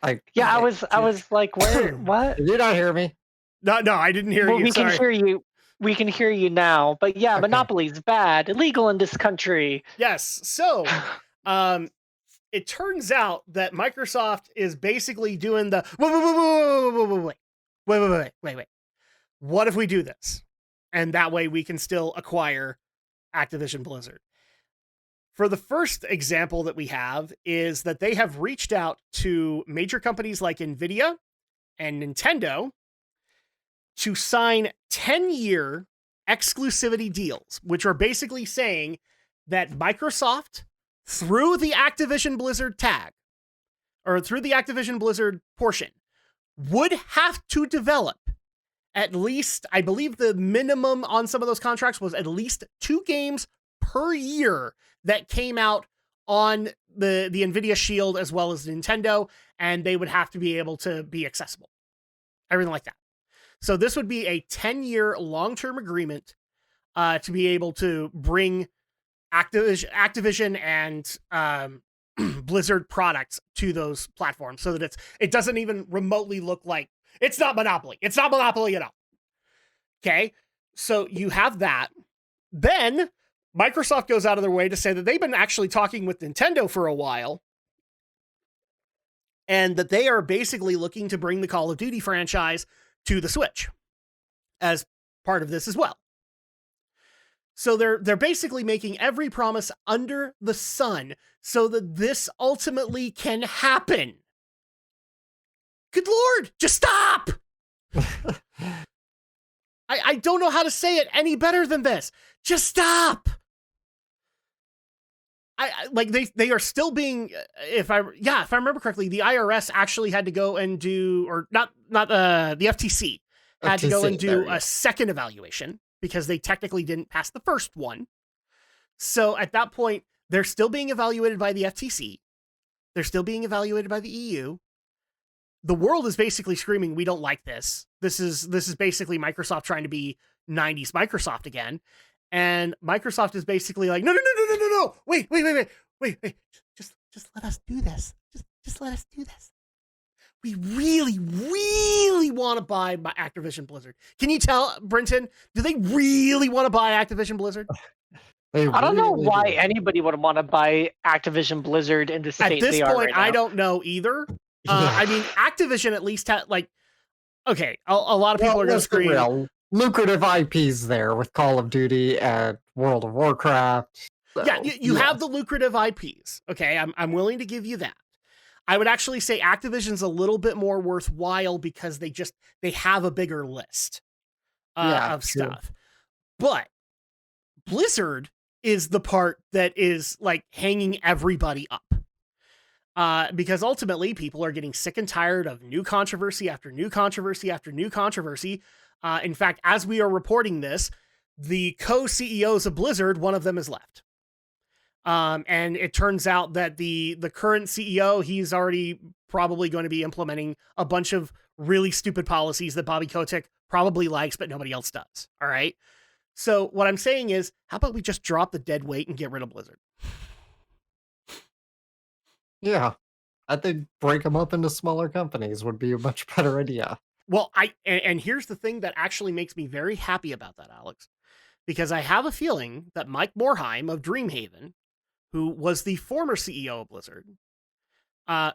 I was like, where? What? Did you not hear me? No, I didn't hear you. We can hear you. We can hear you now. But yeah, okay. Monopoly's bad, illegal in this country. Yes. So, it turns out that Microsoft is basically doing the wait. What if we do this? And that way we can still acquire Activision Blizzard. For the first example that we have is that they have reached out to major companies like Nvidia and Nintendo to sign 10-year exclusivity deals, which are basically saying that Microsoft, through the Activision Blizzard tag, or through the Activision Blizzard portion, would have to develop at least, I believe the minimum on some of those contracts was at least 2 games per year that came out on the Nvidia Shield as well as Nintendo, and they would have to be able to be accessible. Everything like that. So this would be a 10-year long-term agreement to be able to bring Activision and Blizzard products to those platforms, so that it doesn't even remotely look like it's not Monopoly. It's not Monopoly at all. Okay, so you have that. Then Microsoft goes out of their way to say that they've been actually talking with Nintendo for a while, and that they are basically looking to bring the Call of Duty franchise to the Switch as part of this as well. So they're basically making every promise under the sun so that this ultimately can happen. Good Lord, just stop! I don't know how to say it any better than this. Just stop! They are still being, if I remember correctly, the IRS actually had to go and do, or not the FTC had to go and do a second evaluation because they technically didn't pass the first one. So at that point, they're still being evaluated by the FTC. They're still being evaluated by the EU. The world is basically screaming, we don't like this. This is basically Microsoft trying to be 90s Microsoft again. And Microsoft is basically like, no. Wait. Just let us do this. Just let us do this. we really, really want to buy Activision Blizzard. Can you tell, Brenton, do they really want to buy Activision Blizzard? I don't know really why do. anybody would want to buy Activision Blizzard in the state At this they are point, right now. I don't know either. Yeah. I mean, Activision at least had, like, okay, a lot of people are going to let's be scream. real. Lucrative IPs there with Call of Duty and World of Warcraft. So, Yeah, you have the lucrative IPs. Okay, I'm willing to give you that. I would actually say Activision's a little bit more worthwhile because they have a bigger list of true. stuff. But Blizzard is the part that is like hanging everybody up. Because ultimately people are getting sick and tired of new controversy after new controversy after new controversy. In fact, as we are reporting this, the co-CEOs of Blizzard, one of them is left. And it turns out that the current CEO, he's already probably going to be implementing a bunch of really stupid policies that Bobby Kotick probably likes, but nobody else does. All right. So what I'm saying is, how about we just drop the dead weight and get rid of Blizzard? Yeah. I think break them up into smaller companies would be a much better idea. Well, and here's the thing that actually makes me very happy about that, Alex, because I have a feeling that Mike Morhaime of Dreamhaven, who was the former CEO of Blizzard,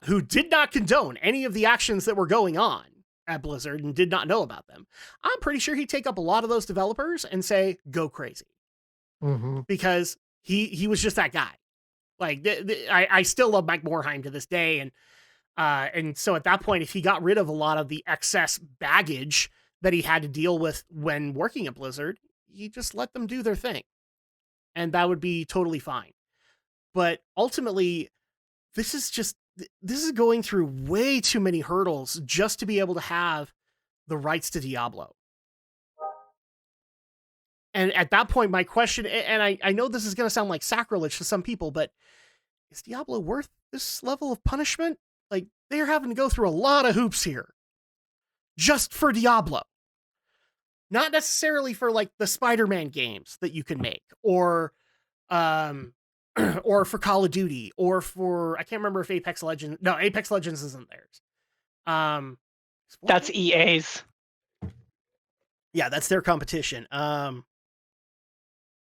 who did not condone any of the actions that were going on at Blizzard and did not know about them, I'm pretty sure he'd take up a lot of those developers and say, go crazy. Mm-hmm. Because he was just that guy. Like, I still love Mike Morhaime to this day, and so at that point, if he got rid of a lot of the excess baggage that he had to deal with when working at Blizzard, he just let them do their thing, and that would be totally fine. But ultimately, this is going through way too many hurdles just to be able to have the rights to Diablo. And at that point, my question, and I know this is going to sound like sacrilege to some people, but is Diablo worth this level of punishment? Like, they're having to go through a lot of hoops here just for Diablo. Not necessarily for, like, the Spider-Man games that you can make, or for Call of Duty, or for, I can't remember if Apex Legends isn't theirs. That's EA's. Yeah, that's their competition.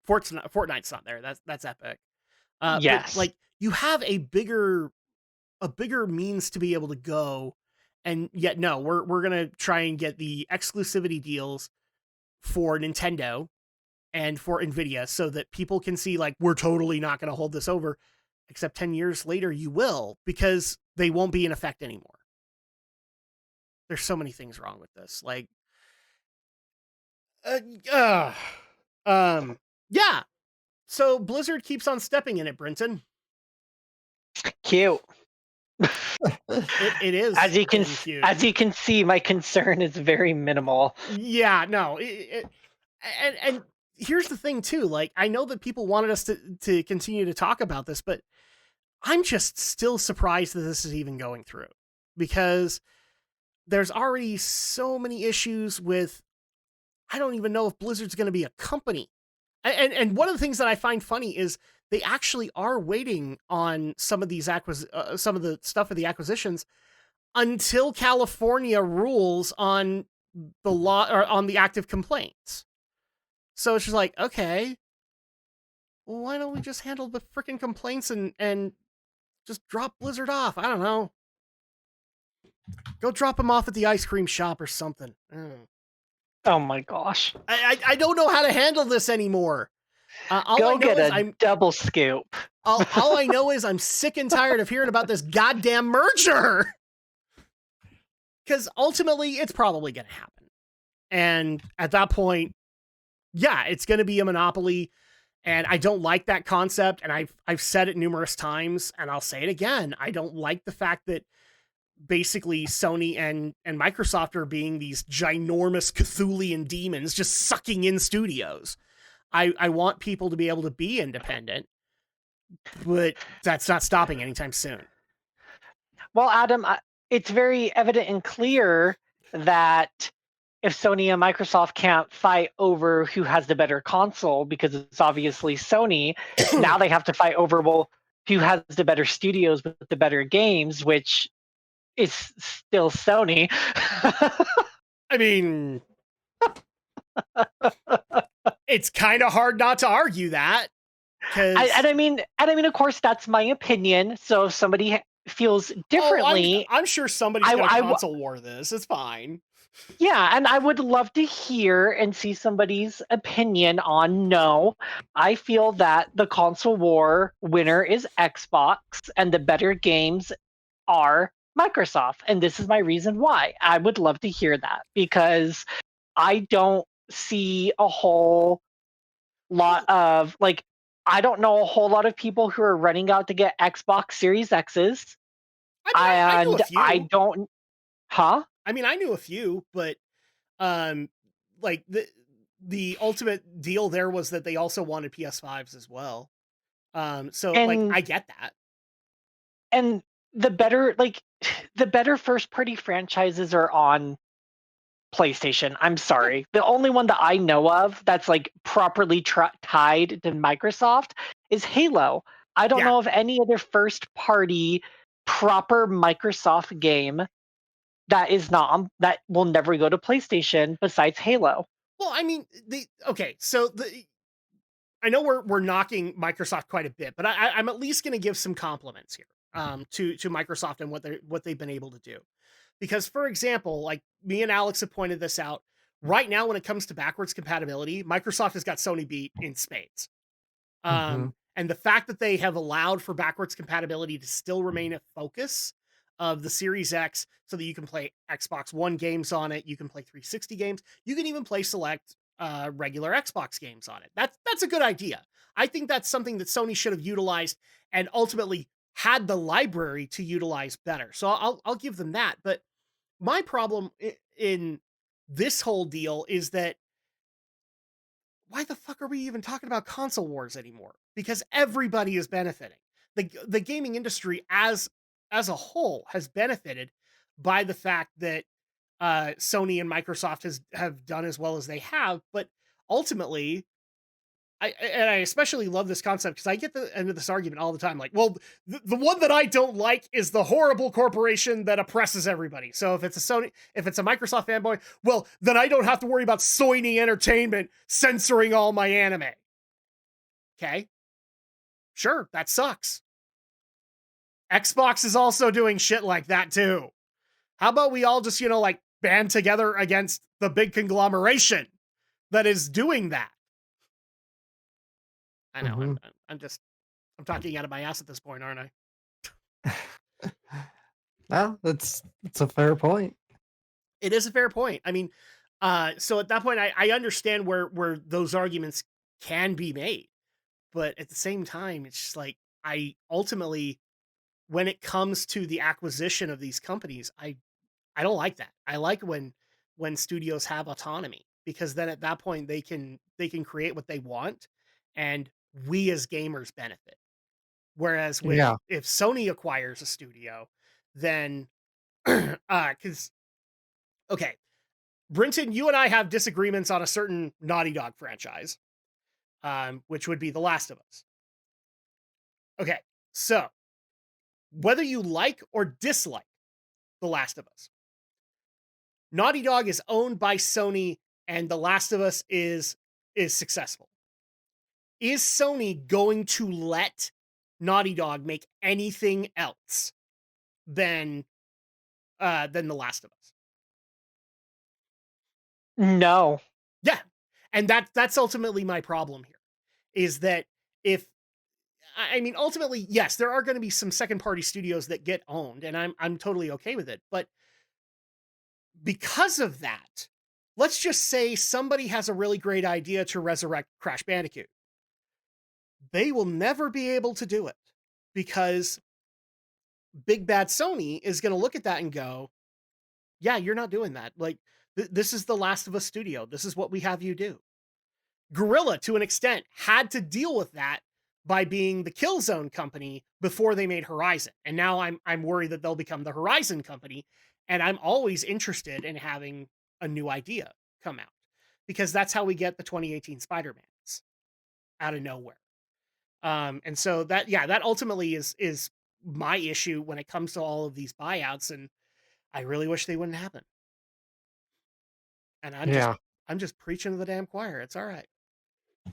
Fortnite's not there. That's Epic. Yes. But, like, you have a bigger means to be able to go, and yet no, we're gonna try and get the exclusivity deals for Nintendo and for Nvidia so that people can see, like, we're totally not gonna hold this over, except 10 years later you will, because they won't be in effect anymore. There's so many things wrong with this. Like, yeah. So Blizzard keeps on stepping in it, Brenton. Cute. It is. As you can see, my concern is very minimal. Yeah, no. And here's the thing too. Like, I know that people wanted us to continue to talk about this, but I'm just still surprised that this is even going through, because there's already so many issues with, I don't even know if Blizzard's going to be a company. And one of the things that I find funny is they actually are waiting on some of these some of the stuff of the acquisitions until California rules on the law, or on the active complaints. So it's just like, okay, well, why don't we just handle the freaking complaints and just drop Blizzard off? I don't know. Go drop them off at the ice cream shop or something. Oh my gosh. I don't know how to handle this anymore. Go get a double scoop. All I know is I'm sick and tired of hearing about this goddamn merger. Because ultimately, it's probably going to happen. And at that point, yeah, it's going to be a monopoly. And I don't like that concept. And I've said it numerous times, and I'll say it again. I don't like the fact that basically Sony and Microsoft are being these ginormous Cthulian demons just sucking in studios. I want people to be able to be independent, but that's not stopping anytime soon. Well, Adam, it's very evident and clear that if Sony and Microsoft can't fight over who has the better console, because it's obviously Sony, now they have to fight over, well, who has the better studios with the better games, which is still Sony. I mean, it's kind of hard not to argue that. And I mean, of course, that's my opinion. So if somebody feels differently, I'm sure somebody's going to console war this. It's fine. Yeah, and I would love to hear and see somebody's opinion on no. I feel that the console war winner is Xbox and the better games are Microsoft. And this is my reason why. I would love to hear that because I don't see a whole lot of I don't know a whole lot of people who are running out to get Xbox Series X's. I knew a few. I don't Huh? I mean, I knew a few, but like the ultimate deal there was that they also wanted PS5s as well. So like I get that. And the better first party franchises are on PlayStation. I'm sorry. The only one that I know of that's like properly tied to Microsoft is Halo. I don't know of any other first party proper Microsoft game that is not that will never go to PlayStation besides Halo. Well, I mean, I know we're knocking Microsoft quite a bit, but I'm at least going to give some compliments here to Microsoft and what they've been able to do. Because, for example, like me and Alex have pointed this out, right now when it comes to backwards compatibility, Microsoft has got Sony beat in spades. And the fact that they have allowed for backwards compatibility to still remain a focus of the Series X so that you can play Xbox One games on it, you can play 360 games, you can even play select regular Xbox games on it. That's a good idea. I think that's something that Sony should have utilized and ultimately had the library to utilize better. So I'll give them that. But my problem in this whole deal is that why the fuck are we even talking about console wars anymore? Because everybody is benefiting. The gaming industry as a whole has benefited by the fact that Sony and Microsoft have done as well as they have, but ultimately, I especially love this concept because I get the end of this argument all the time. Like, well, the one that I don't like is the horrible corporation that oppresses everybody. So if it's a Microsoft fanboy, well, then I don't have to worry about Sony Entertainment censoring all my anime. Okay, sure, that sucks. Xbox is also doing shit like that too. How about we all just band together against the big conglomeration that is doing that? I know. I'm talking out of my ass at this point, aren't I? Well, it's a fair point. It is a fair point. I mean, so at that point, I understand where those arguments can be made, but at the same time, it's just like I ultimately, when it comes to the acquisition of these companies, I don't like that. I like when studios have autonomy because then at that point they can create what they want, and we as gamers benefit. Whereas if Sony acquires a studio, then because okay, Brinton, you and I have disagreements on a certain Naughty Dog franchise, which would be The Last of Us. Okay, so whether you like or dislike The Last of Us, Naughty Dog is owned by Sony, and The Last of Us is successful. Is Sony going to let Naughty Dog make anything else than The Last of Us? No. Yeah, and that's ultimately my problem here. Is that ultimately, yes, there are going to be some second party studios that get owned, and I'm totally okay with it, but because of that, let's just say somebody has a really great idea to resurrect Crash Bandicoot. They will never be able to do it because Big Bad Sony is going to look at that and go, yeah, you're not doing that. Like, this is the Last of Us studio. This is what we have you do. Guerrilla, to an extent, had to deal with that by being the Killzone company before they made Horizon. And now I'm worried that they'll become the Horizon company. And I'm always interested in having a new idea come out because that's how we get the 2018 Spider-Mans out of nowhere. And so that ultimately is my issue when it comes to all of these buyouts. And I really wish they wouldn't happen. And I'm just preaching to the damn choir. It's all right.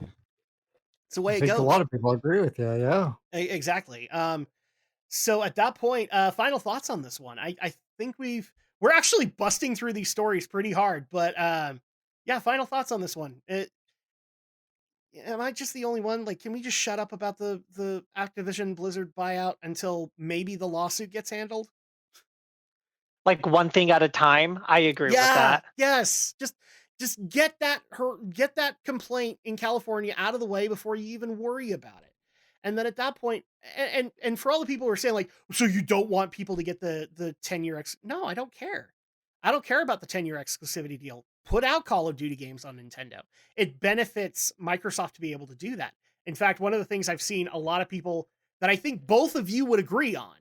It's the way I it think a goes. lot of people agree with you. Yeah. Exactly. So at that point, final thoughts on this one. I think we're actually busting through these stories pretty hard, but yeah, final thoughts on this one. Am I just the only one? Like, can we just shut up about the Activision Blizzard buyout until maybe the lawsuit gets handled? Like one thing at a time. I agree with Yeah, that. yes. Just get that complaint in California out of the way before you even worry about it. And then at that point, and for all the people who are saying like, so you don't want people to get the 10-year no, I don't care. I don't care about the 10-year exclusivity deal. Put out Call of Duty games on Nintendo. It benefits Microsoft to be able to do that. In fact, one of the things I've seen a lot of people that I think both of you would agree on,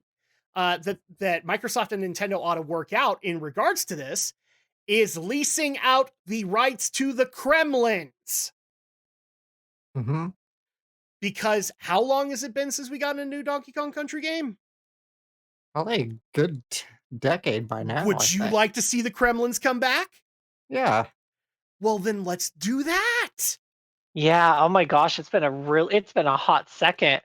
that Microsoft and Nintendo ought to work out in regards to this, is leasing out the rights to the Kremlins. Mm-hmm. Because how long has it been since we got a new Donkey Kong Country game? Probably a good decade by now, I Would you think. like to see the Kremlins come back? Yeah. Well, then let's do that. Yeah. Oh my gosh, it's been a hot second.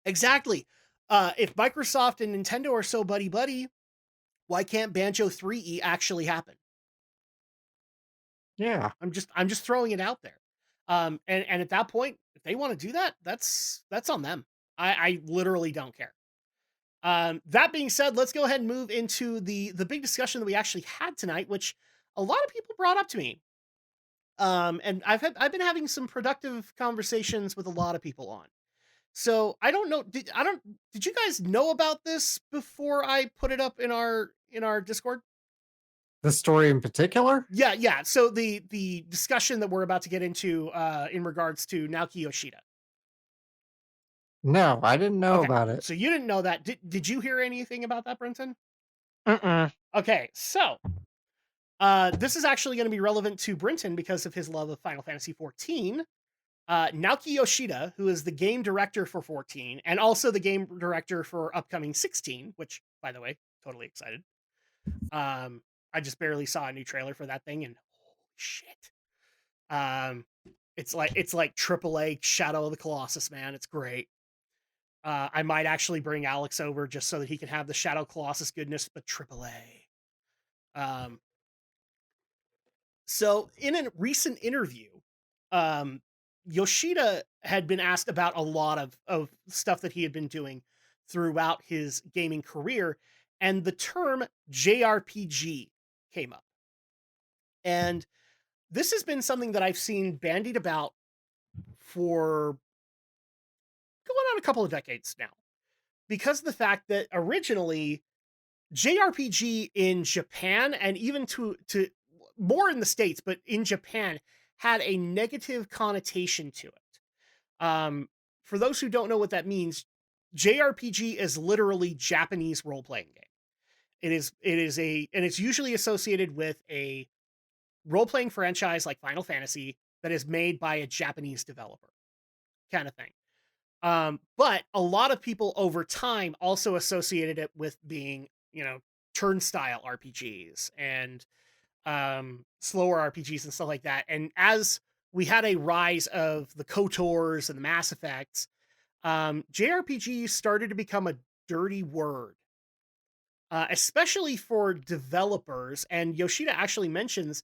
Exactly. If Microsoft and Nintendo are so buddy buddy, why can't Banjo 3E actually happen? Yeah. I'm just throwing it out there. And at that point, if they want to do that, that's on them. I literally don't care. That being said, let's go ahead and move into the big discussion that we actually had tonight, which a lot of people brought up to me. And I've been having some productive conversations with a lot of people on. So I don't know. Did you guys know about this before I put it up in our Discord? The story in particular? Yeah. So the discussion that we're about to get into in regards to Naoki Yoshida. No, I didn't know Okay. about it. So you didn't know that. Did you hear anything about that, Brenton? Mm-mm. Okay, so this is actually going to be relevant to Brenton because of his love of Final Fantasy XIV. Naoki Yoshida, who is the game director for 14 and also the game director for upcoming 16, which, by the way, totally excited. I just barely saw a new trailer for that thing, and holy shit. It's like AAA Shadow of the Colossus, man. It's great. I might actually bring Alex over just so that he can have the Shadow Colossus goodness, but AAA. So in a recent interview, um, Yoshida had been asked about a lot of stuff that he had been doing throughout his gaming career, and the term JRPG came up. And this has been something that I've seen bandied about for going on a couple of decades now, because of the fact that originally JRPG in Japan and even to more in the States, but in Japan had a negative connotation to it. For those who don't know what that means, JRPG is literally Japanese role playing game. And it's usually associated with a role playing franchise like Final Fantasy that is made by a Japanese developer, kind of thing. But a lot of people over time also associated it with being, turnstile RPGs and slower RPGs and stuff like that. And as we had a rise of the KOTORs and the Mass Effects, JRPG started to become a dirty word, especially for developers. And Yoshida actually mentions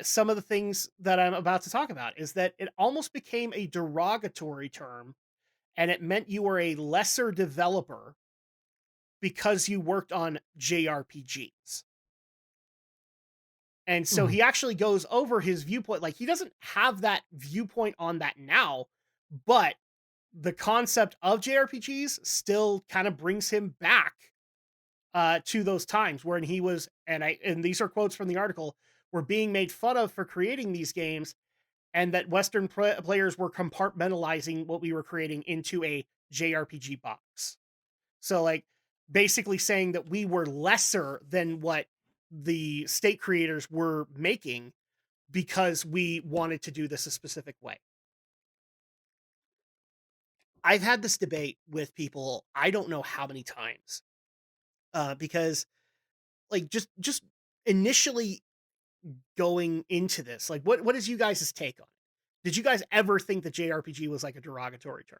some of the things that I'm about to talk about is that it almost became a derogatory term, and it meant you were a lesser developer because you worked on JRPGs. And so he actually goes over his viewpoint. Like, he doesn't have that viewpoint on that now, but the concept of JRPGs still kind of brings him back to those times when he was, and these are quotes from the article, were being made fun of for creating these games, and that Western players were compartmentalizing what we were creating into a JRPG box. So, like, basically saying that we were lesser than what the state creators were making because we wanted to do this a specific way. I've had this debate with people, I don't know how many times, because like just initially going into this, like what is you guys' take on it? Did you guys ever think that JRPG was like a derogatory term?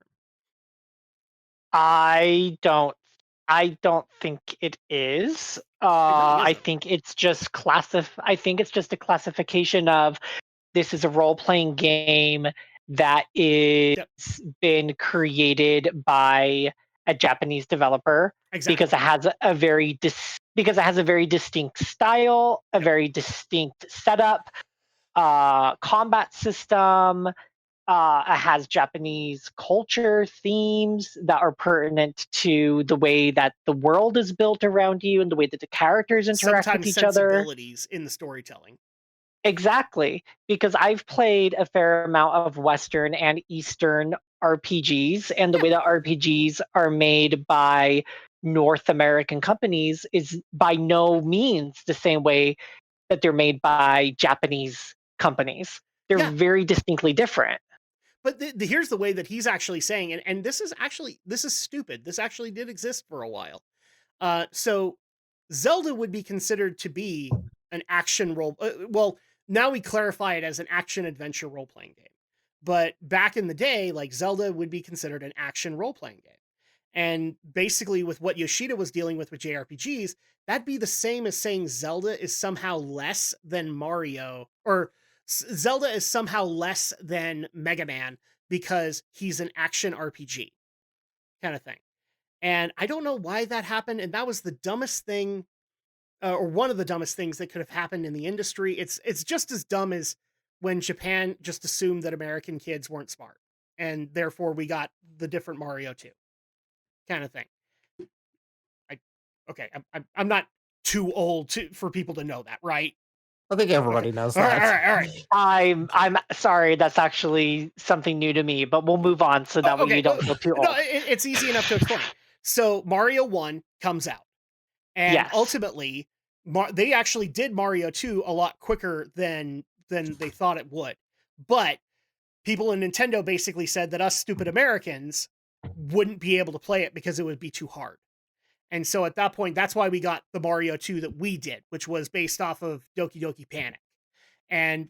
I don't think it is. It really I isn't. think it's just I think it's just a classification of this is a role-playing game that is Yep. been created by a Japanese developer because Exactly. it has a very because it has a very distinct style, a Yep. very distinct setup, combat system. It has Japanese culture themes that are pertinent to the way that the world is built around you and the way that the characters interact with Sometimes each other. sensibilities in the storytelling. Exactly, because I've played a fair amount of Western and Eastern RPGs, and the Yeah. way that RPGs are made by North American companies is by no means the same way that they're made by Japanese companies. They're Yeah. very distinctly different. But here's the way that he's actually saying, and this is stupid. This actually did exist for a while. So Zelda would be considered to be an action role. Well, now we clarify it as an action adventure role playing game. But back in the day, like Zelda would be considered an action role playing game. And basically, with what Yoshida was dealing with JRPGs, that'd be the same as saying Zelda is somehow less than Mario, or Zelda is somehow less than Mega Man because he's an action RPG kind of thing. And I don't know why that happened. And that was the dumbest thing, or one of the dumbest things that could have happened in the industry. It's just as dumb as when Japan just assumed that American kids weren't smart, and therefore we got the different Mario 2 kind of thing. I'm not too old for people to know that, right? I think everybody Okay. knows All right, that. all right. I'm sorry, that's actually something new to me, but we'll move on so that way Okay, you don't feel too no, old. it's easy enough to explain. So Mario 1 comes out, and Yes. ultimately, they actually did Mario 2 a lot quicker than they thought it would. But people in Nintendo basically said that us stupid Americans wouldn't be able to play it because it would be too hard. And so at that point, that's why we got the Mario 2 that we did, which was based off of Doki Doki Panic. And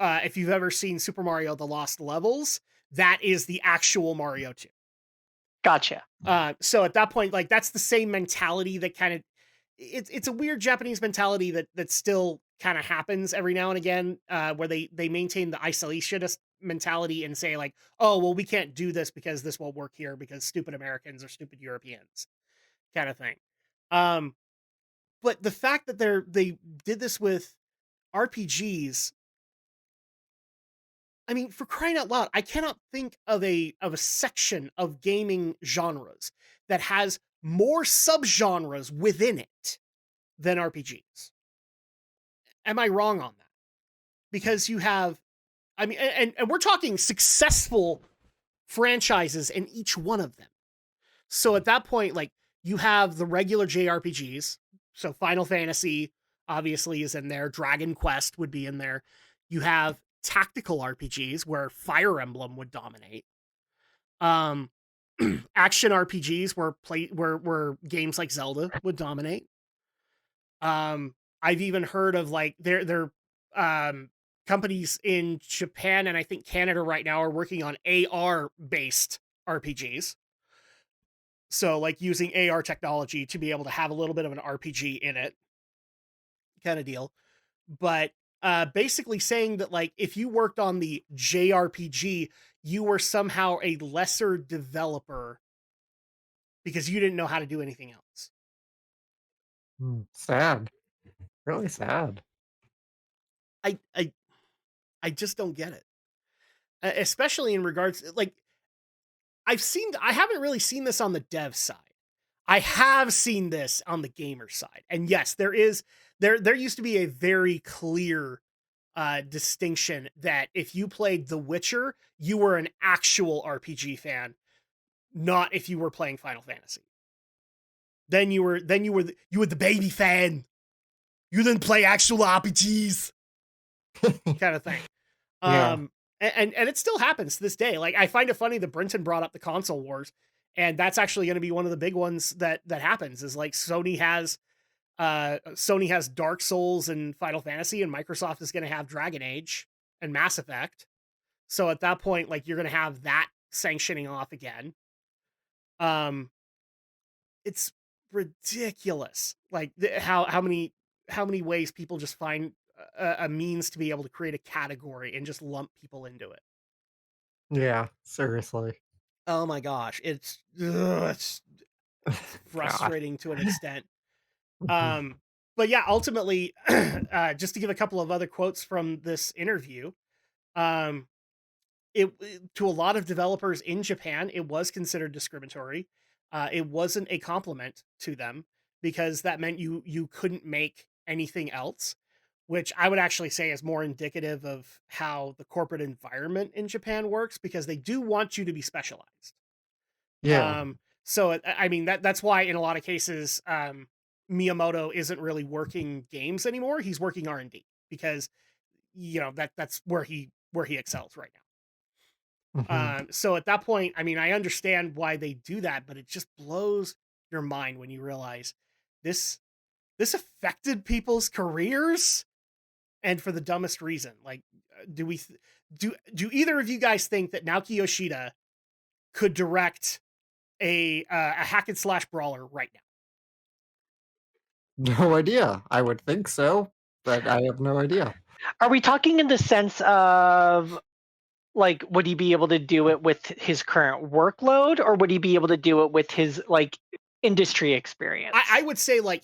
if you've ever seen Super Mario The Lost Levels, that is the actual Mario 2. Gotcha. So at that point, like, that's the same mentality that kind of, it's a weird Japanese mentality that still kind of happens every now and again, where they maintain the isolationist mentality and say like, oh, well, we can't do this because this won't work here because stupid Americans or stupid Europeans kind of thing. But the fact that they did this with RPGs, I mean, for crying out loud, I cannot think of a section of gaming genres that has more subgenres within it than RPGs. Am I wrong on that? Because you have, I mean, and we're talking successful franchises in each one of them. So at that point, like, you have the regular JRPGs. So Final Fantasy obviously is in there. Dragon Quest would be in there. You have tactical RPGs where Fire Emblem would dominate. Action RPGs where games like Zelda would dominate. I've even heard of like their companies in Japan and I think Canada right now are working on AR based RPGs. So like using AR technology to be able to have a little bit of an RPG in it kind of deal. But basically saying that like if you worked on the JRPG, you were somehow a lesser developer because you didn't know how to do anything else. Sad. Really sad. I just don't get it. Especially in regards like I haven't really seen this on the dev side. I have seen this on the gamer side. And yes, there used to be a very clear distinction that if you played The Witcher, you were an actual RPG fan, not if you were playing Final Fantasy. Then you were the baby fan. You didn't play actual RPGs. kind of thing. Yeah. And it still happens to this day. Like, I find it funny that Brenton brought up the console wars, and that's actually going to be one of the big ones that happens is like Sony has Sony has Dark Souls and Final Fantasy, and Microsoft is going to have Dragon Age and Mass Effect. So at that point, like, you're going to have that sanctioning off again. It's ridiculous. Like how many ways people just find a means to be able to create a category and just lump people into it. Yeah, seriously. Oh my gosh, it's frustrating to an extent. But yeah, ultimately, just to give a couple of other quotes from this interview, it to a lot of developers in Japan, it was considered discriminatory. It wasn't a compliment to them because that meant you couldn't make anything else, which I would actually say is more indicative of how the corporate environment in Japan works, because they do want you to be specialized. Yeah. So I mean that's why in a lot of cases Miyamoto isn't really working games anymore. He's working R&D because that's where he excels right now. So at that point, I mean, I understand why they do that, but it just blows your mind when you realize this affected people's careers, and for the dumbest reason. Like, do either of you guys think that Naoki Yoshida could direct a hack and slash brawler right now? No idea. I would think so, but I have no idea. Are we talking in the sense of, like, would he be able to do it with his current workload, or would he be able to do it with his, like, industry experience? I would say, like,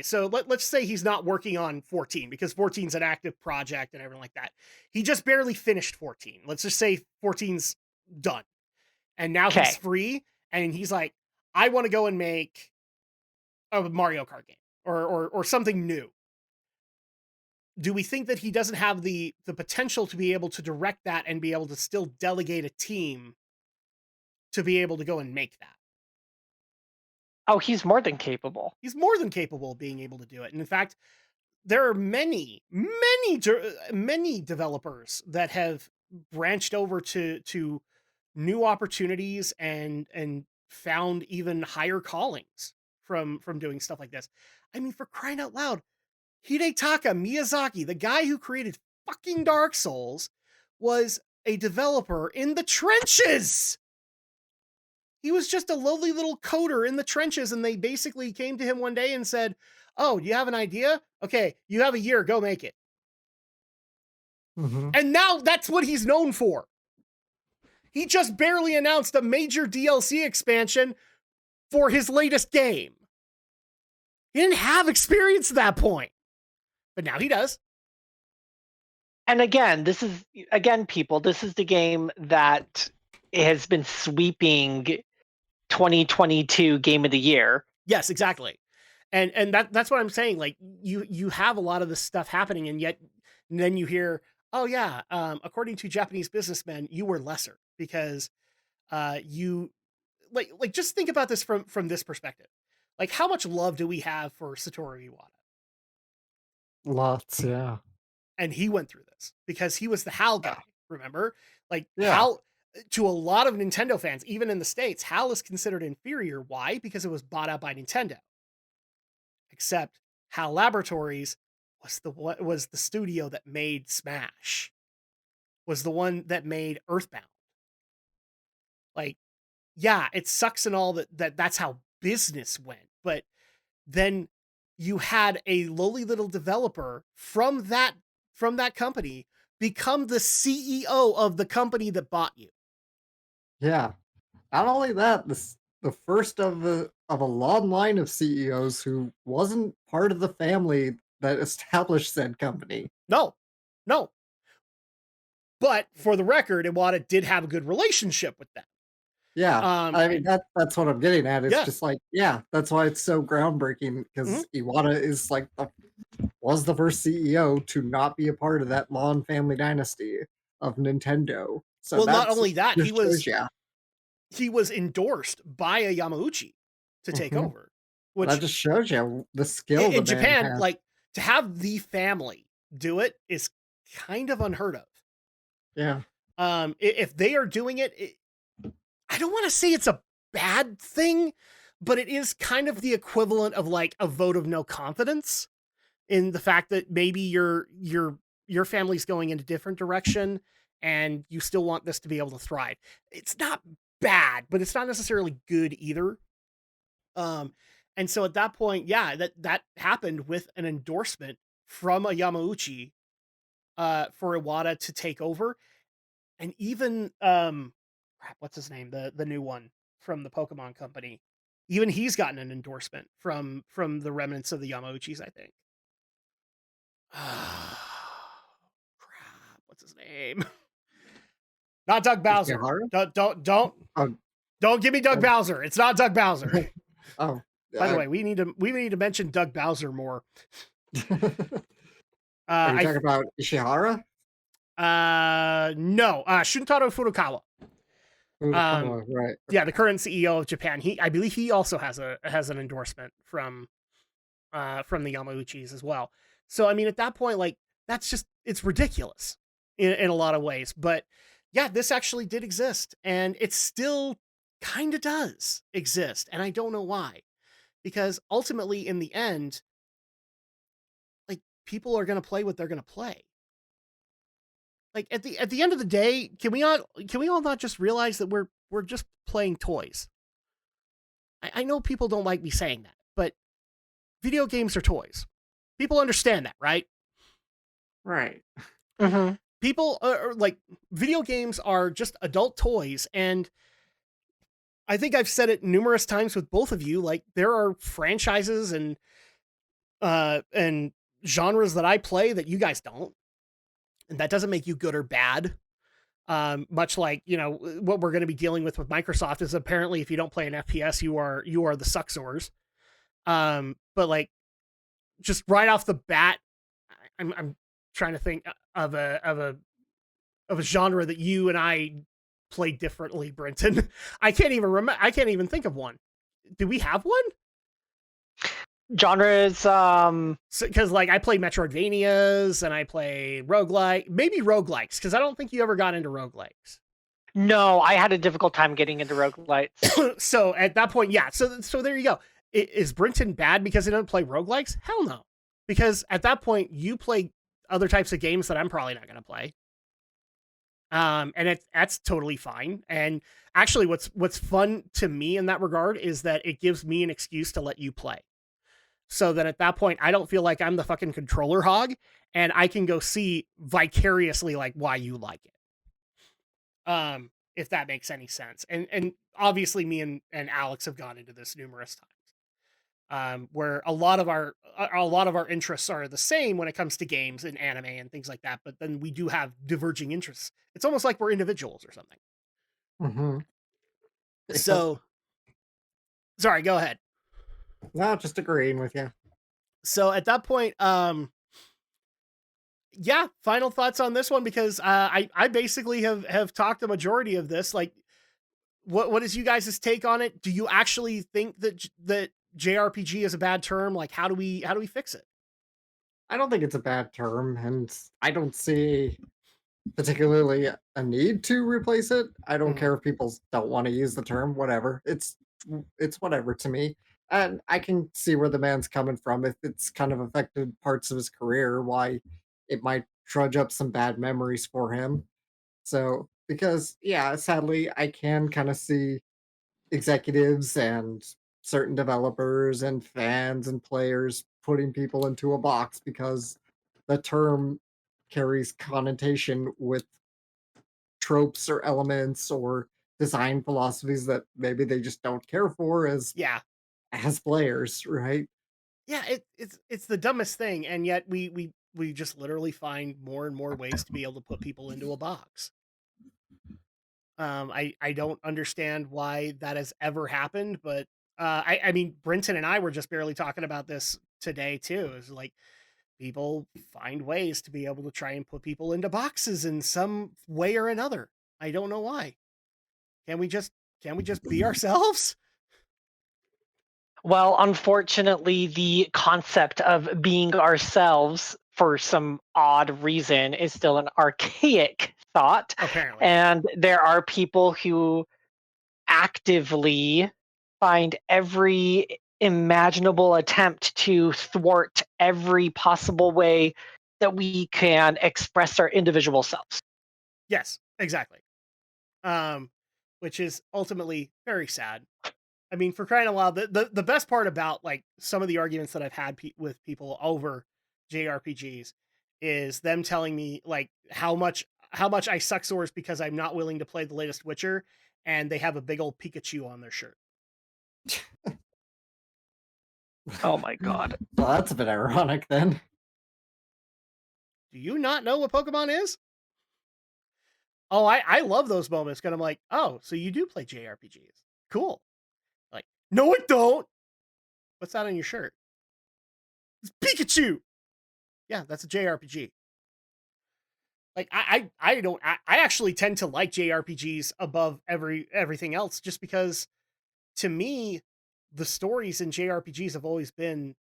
so let's say he's not working on 14 because 14's an active project and everything like that. He just barely finished 14. Let's just say 14's done. And now he's free, and he's like, I want to go and make a Mario Kart game or something new. Do we think that he doesn't have the potential to be able to direct that and be able to still delegate a team to be able to go and make that? Oh, he's more than capable. He's more than capable of being able to do it. And in fact, there are many developers that have branched over to new opportunities and found even higher callings from doing stuff like this. I mean, for crying out loud, Hidetaka Miyazaki, the guy who created fucking Dark Souls, was a developer in the trenches. He was just a lowly little coder in the trenches, and they basically came to him one day and said, oh, you have an idea? Okay, you have a year, go make it. And now that's what he's known for. He just barely announced a major DLC expansion for his latest game. He didn't have experience at that point, but now he does. And again, this is the game that has been sweeping 2022 Game of the Year. Yes, exactly. And that's what I'm saying. Like, you have a lot of this stuff happening, and yet then you hear, oh yeah, according to Japanese businessmen, you were lesser because you like just think about this from this perspective. Like, how much love do we have for Satoru Iwata? Lots, yeah. And he went through this because he was the HAL guy, remember? Like, Yeah. HAL, to a lot of Nintendo fans, even in the States, HAL is considered inferior. Why? Because it was bought out by Nintendo. Except HAL Laboratories was the studio that made Smash, was the one that made Earthbound. Like, yeah, it sucks and all that's how business went, but then you had a lowly little developer from that company become the CEO of the company that bought you. Yeah. Not only that, the first of a long line of CEOs who wasn't part of the family that established said company. No. But for the record, Iwata did have a good relationship with them. Yeah, I mean that's what I'm getting at. It's just like, yeah, that's why it's so groundbreaking, because Iwata is like was the first CEO to not be a part of that long family dynasty of Nintendo. So well, not only that, he was endorsed by a Yamauchi to take over. Which that just shows you the skill in Japan, like, to have the family do it is kind of unheard of. Yeah. If they are doing it, I don't want to say it's a bad thing, but it is kind of the equivalent of like a vote of no confidence in the fact that maybe your family's going in a different direction and you still want this to be able to thrive. It's not bad, but it's not necessarily good either. And so at that point, yeah, that happened with an endorsement from a Yamauchi for Iwata to take over. And even crap, what's his name? The new one from the Pokemon company. Even he's gotten an endorsement from the remnants of the Yamauchis, I think. Crap, what's his name? Not Doug Bowser. Oh, Don't give me Doug Bowser. It's not Doug Bowser. oh. By the way, we need to mention Doug Bowser more. Are you talking about Ishihara? No, Shuntaro Furukawa. Right. Yeah, the current CEO of Japan. I believe he also has an endorsement from the Yamauchis as well. So I mean, at that point, like it's ridiculous in a lot of ways. But yeah, this actually did exist, and it still kind of does exist, and I don't know why. Because ultimately, in the end, like people are going to play what they're going to play. Like at the end of the day, can we all not just realize that we're just playing toys? I know people don't like me saying that, but video games are toys. People understand that, right? Right. Mm-hmm. People are like, video games are just adult toys, and I think I've said it numerous times with both of you. Like, there are franchises and genres that I play that you guys don't, and that doesn't make you good or bad. Much like, what we're going to be dealing with Microsft is apparently if you don't play an FPS, you are the sucksors. But like, just right off the bat, I'm trying to think of a genre that you and I play differently, Brenton. I can't even think of one. Do we have one? Genres, because like I play Metroidvanias and I play maybe roguelikes, because I don't think you ever got into roguelikes. No, I had a difficult time getting into roguelites. So at that point, yeah. So there you go. Is Brenton bad because he doesn't play roguelikes? Hell no. Because at that point, you play other types of games that I'm probably not going to play. And that's totally fine. And actually, what's fun to me in that regard is that it gives me an excuse to let you play. So that at that point, I don't feel like I'm the fucking controller hog, and I can go see vicariously like why you like it. If that makes any sense. And obviously me and Alex have gone into this numerous times. Where a lot of our interests are the same when it comes to games and anime and things like that, but then we do have diverging interests. It's almost like we're individuals or something. Mm-hmm. So, sorry, go ahead. No, just agreeing with you. So at that point, yeah, final thoughts on this one, because I basically have talked the majority of this. Like, what is you guys' take on it? Do you actually think that JRPG is a bad term? Like, how do we fix it? I don't think it's a bad term, and I don't see particularly a need to replace it. I don't care if people don't want to use the term, whatever. It's whatever to me. And I can see where the man's coming from. If it's kind of affected parts of his career, why it might trudge up some bad memories for him. So, because, yeah, sadly, I can kind of see executives and certain developers and fans and players putting people into a box because the term carries connotation with tropes or elements or design philosophies that maybe they just don't care for as players, right? Yeah, it's the dumbest thing, and yet we just literally find more and more ways to be able to put people into a box. I don't understand why that has ever happened, but I mean, Brenton and I were just barely talking about this today too. It's like people find ways to be able to try and put people into boxes in some way or another. I don't know why. Can we just be ourselves? Well, unfortunately, the concept of being ourselves for some odd reason is still an archaic thought. Apparently. And there are people who actively find every imaginable attempt to thwart every possible way that we can express our individual selves. Yes, exactly. Which is ultimately very sad. I mean, for crying out loud, the best part about like some of the arguments that I've had with people over JRPGs is them telling me like how much I suck sores because I'm not willing to play the latest Witcher, and they have a big old Pikachu on their shirt. Oh my god. Well, that's a bit ironic then. Do you not know what Pokemon is? Oh, I love those moments because I'm like, oh, so you do play JRPGs. Cool. Like, no, I don't. What's that on your shirt? It's Pikachu. Yeah, that's a JRPG. Like I don't I actually tend to like JRPGs above everything else just because to me the stories in JRPGs have always been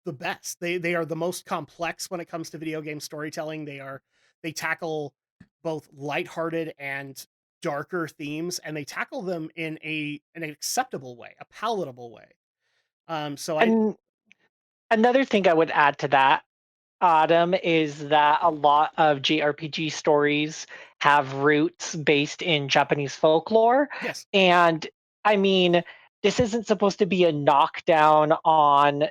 the best. They are the most complex when it comes to video game storytelling. They tackle both lighthearted and darker themes, and they tackle them in an acceptable way, a palatable way. So I And another thing I would add to that, Autumn, is that a lot of JRPG stories have roots based in Japanese folklore. yes, And I mean, this isn't supposed to be a knockdown on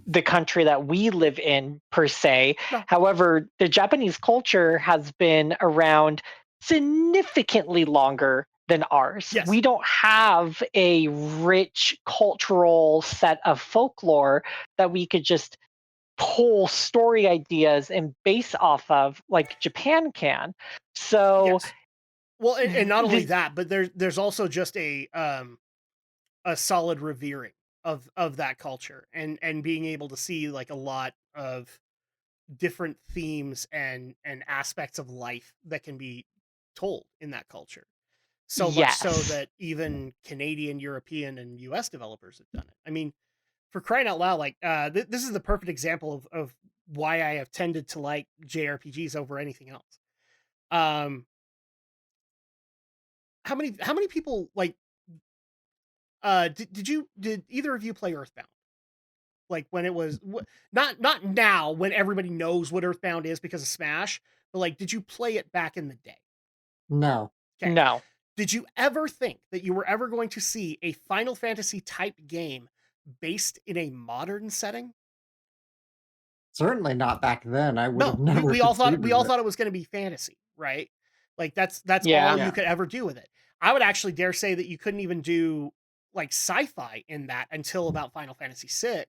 the country that we live in per se. no, However, the Japanese culture has been around significantly longer than ours. yes, We don't have a rich cultural set of folklore that we could just pull story ideas and base off of like Japan can. So yes. Well, and not only the, that, but there's also just a solid revering of that culture and being able to see like a lot of different themes and aspects of life that can be told in that culture. So much so yes. that even Canadian, European, and US developers have done it. I mean, for crying out loud, like this is the perfect example of why I have tended to like JRPGs over anything else. Um how many people like did either of you play Earthbound? Like when it was not now when everybody knows what Earthbound is because of Smash, but like did you play it back in the day? No, Okay. No. Did you ever think that you were ever going to see a Final Fantasy type game based in a modern setting? certainly not back then. I would have No, we, never we all thought we conceived of all it. thought it was going to be fantasy, right? Like that's all Yeah. you Yeah. could ever do with it. I would actually dare say that you couldn't even do like sci-fi in that until about Final Fantasy VI,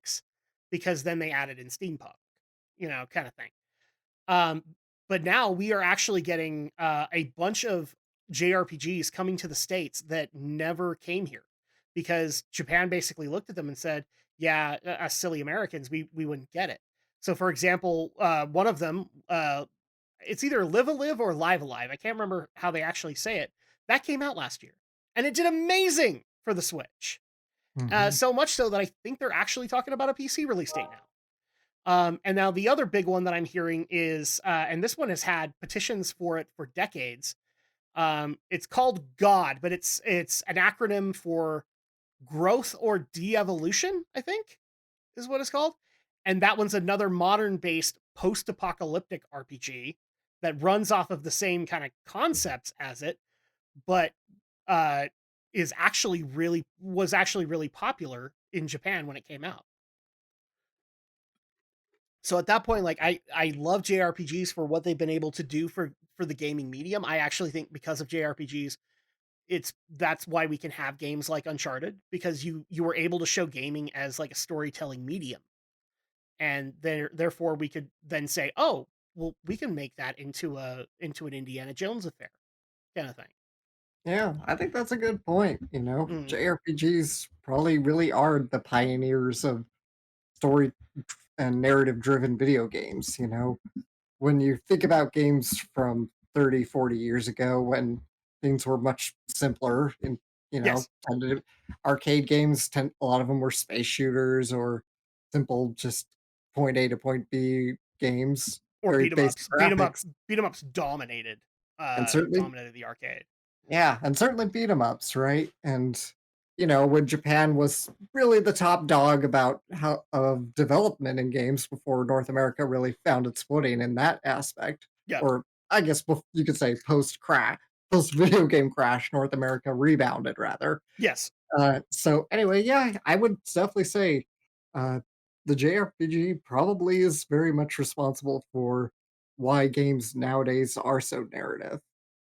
because then they added in steampunk, kind of thing. Um, but now we are actually getting a bunch of JRPGs coming to the States that never came here because Japan basically looked at them and said, yeah, us silly Americans, we wouldn't get it. So, for example, one of them, it's either Live a Live or Live Alive. I can't remember how they actually say it. That came out last year and it did amazing for the Switch. Mhm. So much so that I think they're actually talking about a PC release date now. And now the other big one that I'm hearing is, and this one has had petitions for it for decades. It's called God, but it's an acronym for growth or de-evolution, I think is what it's called. And that one's another modern-based post-apocalyptic RPG that runs off of the same kind of concepts as it, but uh, was actually really popular in Japan when it came out. So at that point, like I love JRPGs for what they've been able to do for the gaming medium. I actually think because of JRPGs, that's why we can have games like Uncharted, because you were able to show gaming as like a storytelling medium. And therefore we could then say, oh, well, we can make that into an Indiana Jones affair kind of thing. Yeah, I think that's a good point. Mm, JRPGs probably really are the pioneers of story and narrative driven video games. When you think about games from 30, 40 years ago when things were much simpler and, yes, tended arcade games, a lot of them were space shooters or simple, just point A to point B games, or very beat 'em basic ups. graphics, Beat 'em ups dominated and certainly, dominated the arcade. yeah, and certainly beat 'em ups, right? And when Japan was really the top dog about how of development in games before North America really found its footing in that aspect. Yeah. Or I guess you could say post video game crash, North America rebounded rather. Yes. So anyway, yeah, I would definitely say uh, the JRPG probably is very much responsible for why games nowadays are so narrative.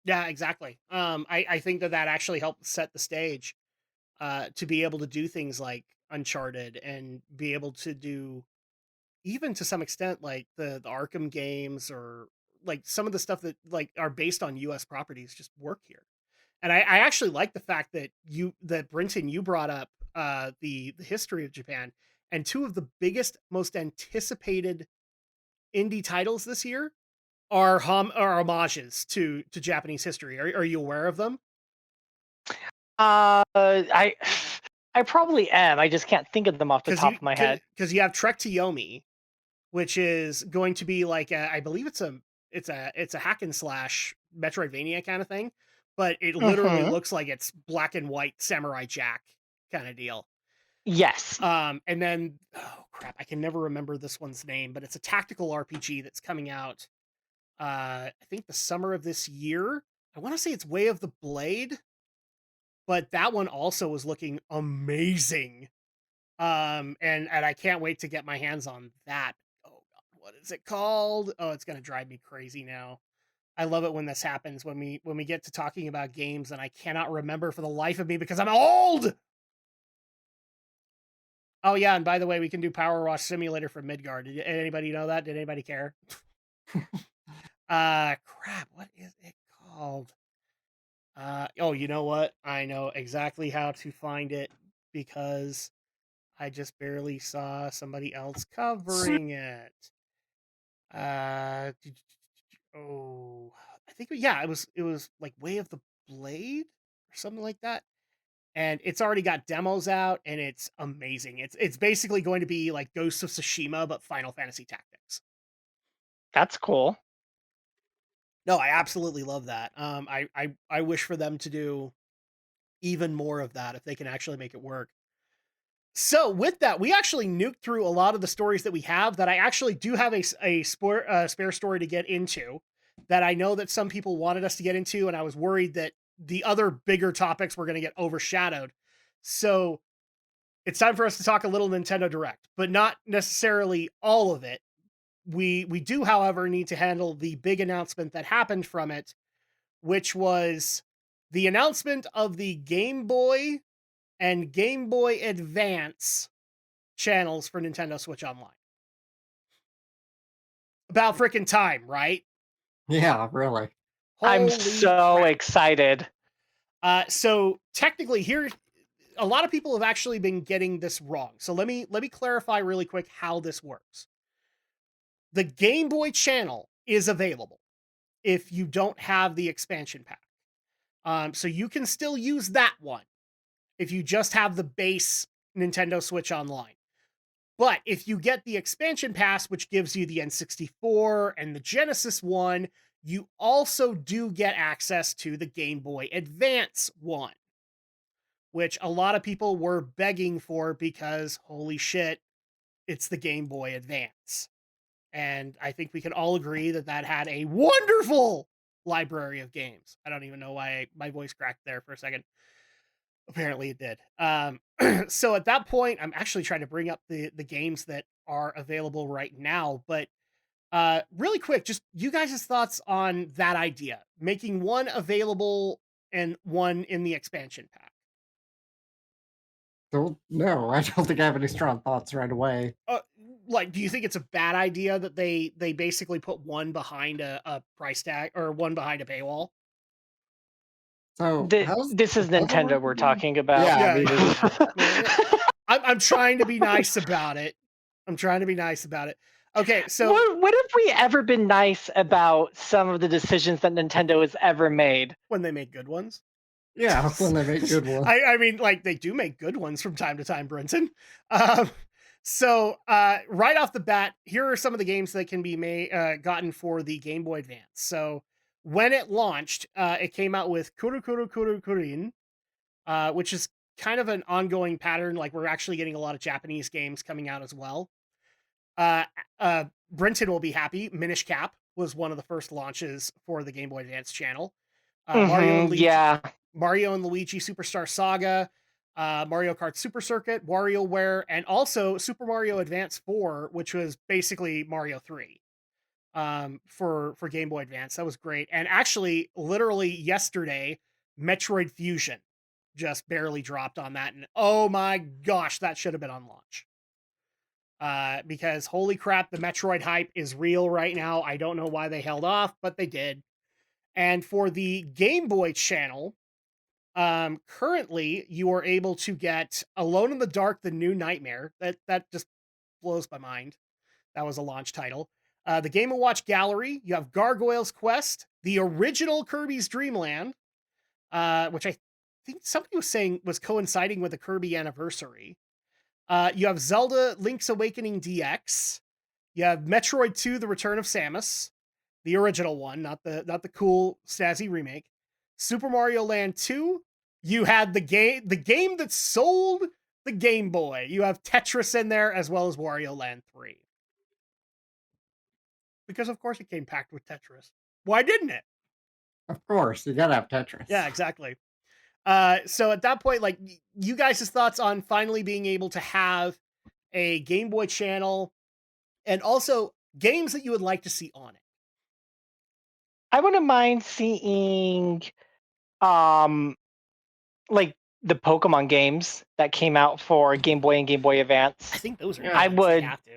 Yeah, exactly. I think that actually helped set the stage to be able to do things like Uncharted and be able to do, even to some extent, like the Arkham games, or like some of the stuff that like are based on US properties just work here. And I actually like the fact that Brenton, you brought up the history of Japan, and two of the biggest, most anticipated indie titles this year are homages to Japanese history. Are you aware of them? I I probably am. I just can't think of them off the top of my head. Because you have Trek to Yomi, which is going to be like I believe it's a hack and slash Metroidvania kind of thing, but it literally Mhm. looks like it's black and white Samurai Jack kind of deal. Yes. And then, oh crap, I can never remember this one's name, but it's a tactical RPG that's coming out. I think the summer of this year. I want to say it's Way of the Blade, but that one also was looking amazing. And I can't wait to get my hands on that. Oh God, what is it called? Oh, it's gonna drive me crazy now. I love it when this happens, when we get to talking about games and I cannot remember for the life of me because I'm old. Oh yeah, and by the way, we can do Power Wash Simulator for Midgard. Did anybody know that? Did anybody care? Crap, what is it called? Oh, you know what? I know exactly how to find it because I just barely saw somebody else covering it. Uh, oh, I think yeah, it was like Way of the Blade or something like that. And it's already got demos out, and it's amazing. It's basically going to be like Ghosts of Tsushima, but Final Fantasy Tactics. That's cool. No, I absolutely love that. I wish for them to do even more of that if they can actually make it work. So with that, we actually nuked through a lot of the stories that we have. That I actually do have a spare story to get into that I know that some people wanted us to get into, and I was worried that the other bigger topics were going to get overshadowed. So it's time for us to talk a little Nintendo Direct, but not necessarily all of it. We do, however, need to handle the big announcement that happened from it, which was the announcement of the Game Boy and Game Boy Advance channels for Nintendo Switch Online. About freaking time, right? Yeah, really. I'm Holy so crap. excited. So technically here, a lot of people have actually been getting this wrong. So let me clarify really quick how this works. The Game Boy channel is available if you don't have the expansion pack. So you can still use that one if you just have the base Nintendo Switch Online. But if you get the expansion pass, which gives you the N64 and the Genesis one, you also do get access to the Game Boy Advance one, which a lot of people were begging for because holy shit, it's the Game Boy Advance. And I think we can all agree that had a wonderful library of games. I don't even know why my voice cracked there for a second. Apparently it did. So at that point, I'm actually trying to bring up the games that are available right now. But really quick, just you guys' thoughts on that idea, making one available and one in the expansion pack. No, I don't think I have any strong thoughts right away. Uh, like, do you think it's a bad idea that they basically put one behind a price tag or one behind a paywall? So This is how's it work Nintendo we're again? talking about. Yeah, I Yeah, mean, I'm trying to be nice about it. I'm trying to be nice about it. Okay, so What have we ever been nice about some of the decisions that Nintendo has ever made? when they make good ones. yeah, when they make good ones. I mean, like they do make good ones from time to time, Brenton. Um, so right off the bat, here are some of the games that can be gotten for the Game Boy Advance. So when it launched, it came out with Kuru Kuru Kuru Kurin, which is kind of an ongoing pattern. Like, we're actually getting a lot of Japanese games coming out as well. Brenton will be happy. Minish Cap was one of the first launches for the Game Boy Advance channel. Mario and Luigi Superstar Saga, Mario Kart Super Circuit, WarioWare, and also Super Mario Advance 4, which was basically Mario 3 for Game Boy Advance. That was great. And actually, literally yesterday, Metroid Fusion just barely dropped on that. And oh my gosh, that should have been on launch. Because holy crap, the Metroid hype is real right now. I don't know why they held off, but they did. And for the Game Boy channel, currently you are able to get Alone in the Dark, The New Nightmare. That just blows my mind. That was a launch title. The Game & Watch Gallery, you have Gargoyle's Quest, the original Kirby's Dream Land, which I think somebody was saying was coinciding with the Kirby anniversary. You have Zelda Link's Awakening DX. You have Metroid 2, The Return of Samus, the original one, not the cool snazzy remake. Super Mario Land 2. You had the game that sold the Game Boy. You have Tetris in there as well as Wario Land 3. Because of course it came packed with Tetris. Why didn't it? Of course, you gotta have Tetris. Yeah, exactly. So at that point, like, you guys' thoughts on finally being able to have a Game Boy channel and also games that you would like to see on it. I wouldn't mind seeing like the Pokemon games that came out for Game Boy and Game Boy Advance. I think those are I would have to.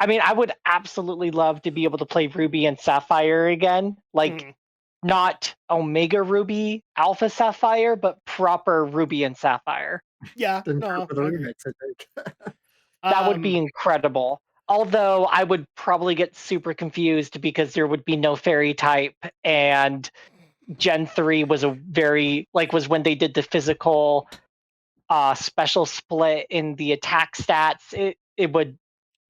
I mean, I would absolutely love to be able to play Ruby and Sapphire again. Like, not Omega Ruby, Alpha Sapphire, but proper Ruby and Sapphire. Yeah. No, the remix, I think. That would be incredible. Although I would probably get super confused because there would be no fairy type, and Gen 3 was was when they did the physical special split in the attack stats. It would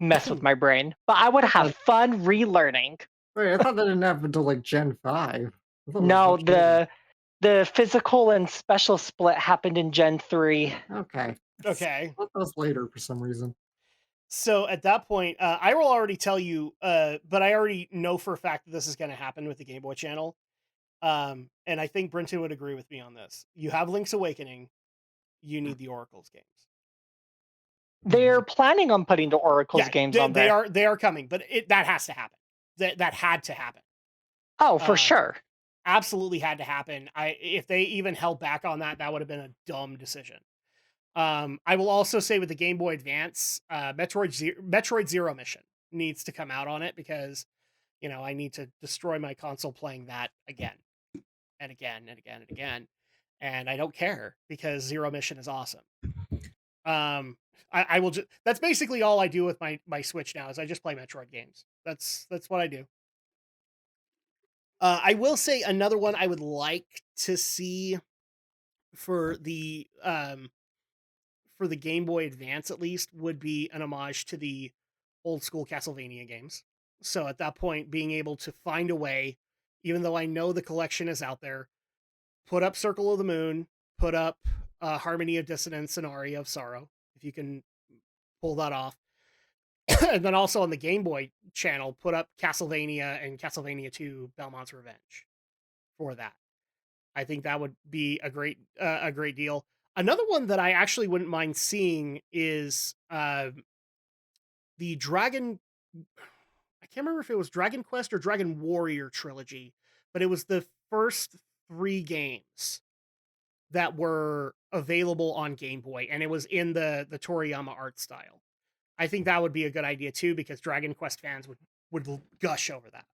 mess with my brain. But I would have fun relearning. Wait, I thought that didn't happen until like Gen 5. No, the physical and special split happened in Gen 3. Okay. Okay. That was later for some reason. So at that point, I will already tell you, but I already know for a fact that this is going to happen with the Game Boy channel. And I think Brenton would agree with me on this. You have Link's Awakening. You need the Oracle's games. They're planning on putting the Oracle's games on there. They are coming, but that has to happen. That had to happen. Oh, for sure. Absolutely had to happen. If they even held back on that, that would have been a dumb decision. I will also say with the Game Boy Advance, Metroid Zero Mission needs to come out on it because, I need to destroy my console playing that again and again and again and again. And I don't care because Zero Mission is awesome. I will just, that's basically all I do with my Switch now is I just play Metroid games. That's what I do. I will say another one I would like to see for the Game Boy Advance at least would be an homage to the old school Castlevania games. So at that point, being able to find a way, even though I know the collection is out there, put up Circle of the Moon, put up Harmony of Dissonance and Aria of Sorrow, if you can pull that off. And then also on the Game Boy channel, put up Castlevania and Castlevania 2 Belmont's Revenge for that. I think that would be a great deal. Another one that I actually wouldn't mind seeing is the Dragon... I can't remember if it was Dragon Quest or Dragon Warrior trilogy, but it was the first 3 games that were available on Game Boy, and it was in the Toriyama art style. I think that would be a good idea too, because Dragon Quest fans would gush over that.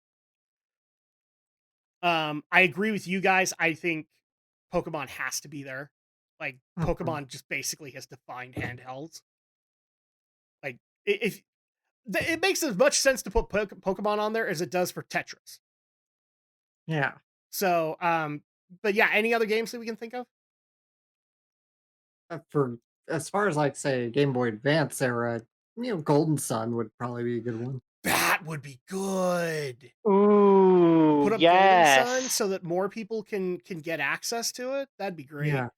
I agree with you guys. I think Pokemon has to be there. Like, Pokemon just basically has defined handhelds. Like, it makes as much sense to put Pokemon on there as it does for Tetris. Yeah. So, but yeah, any other games that we can think of? For as far as like say Game Boy Advance era, Golden Sun would probably be a good one. That would be good. Ooh, put up Golden Sun so that more people can get access to it. That'd be great. Yeah.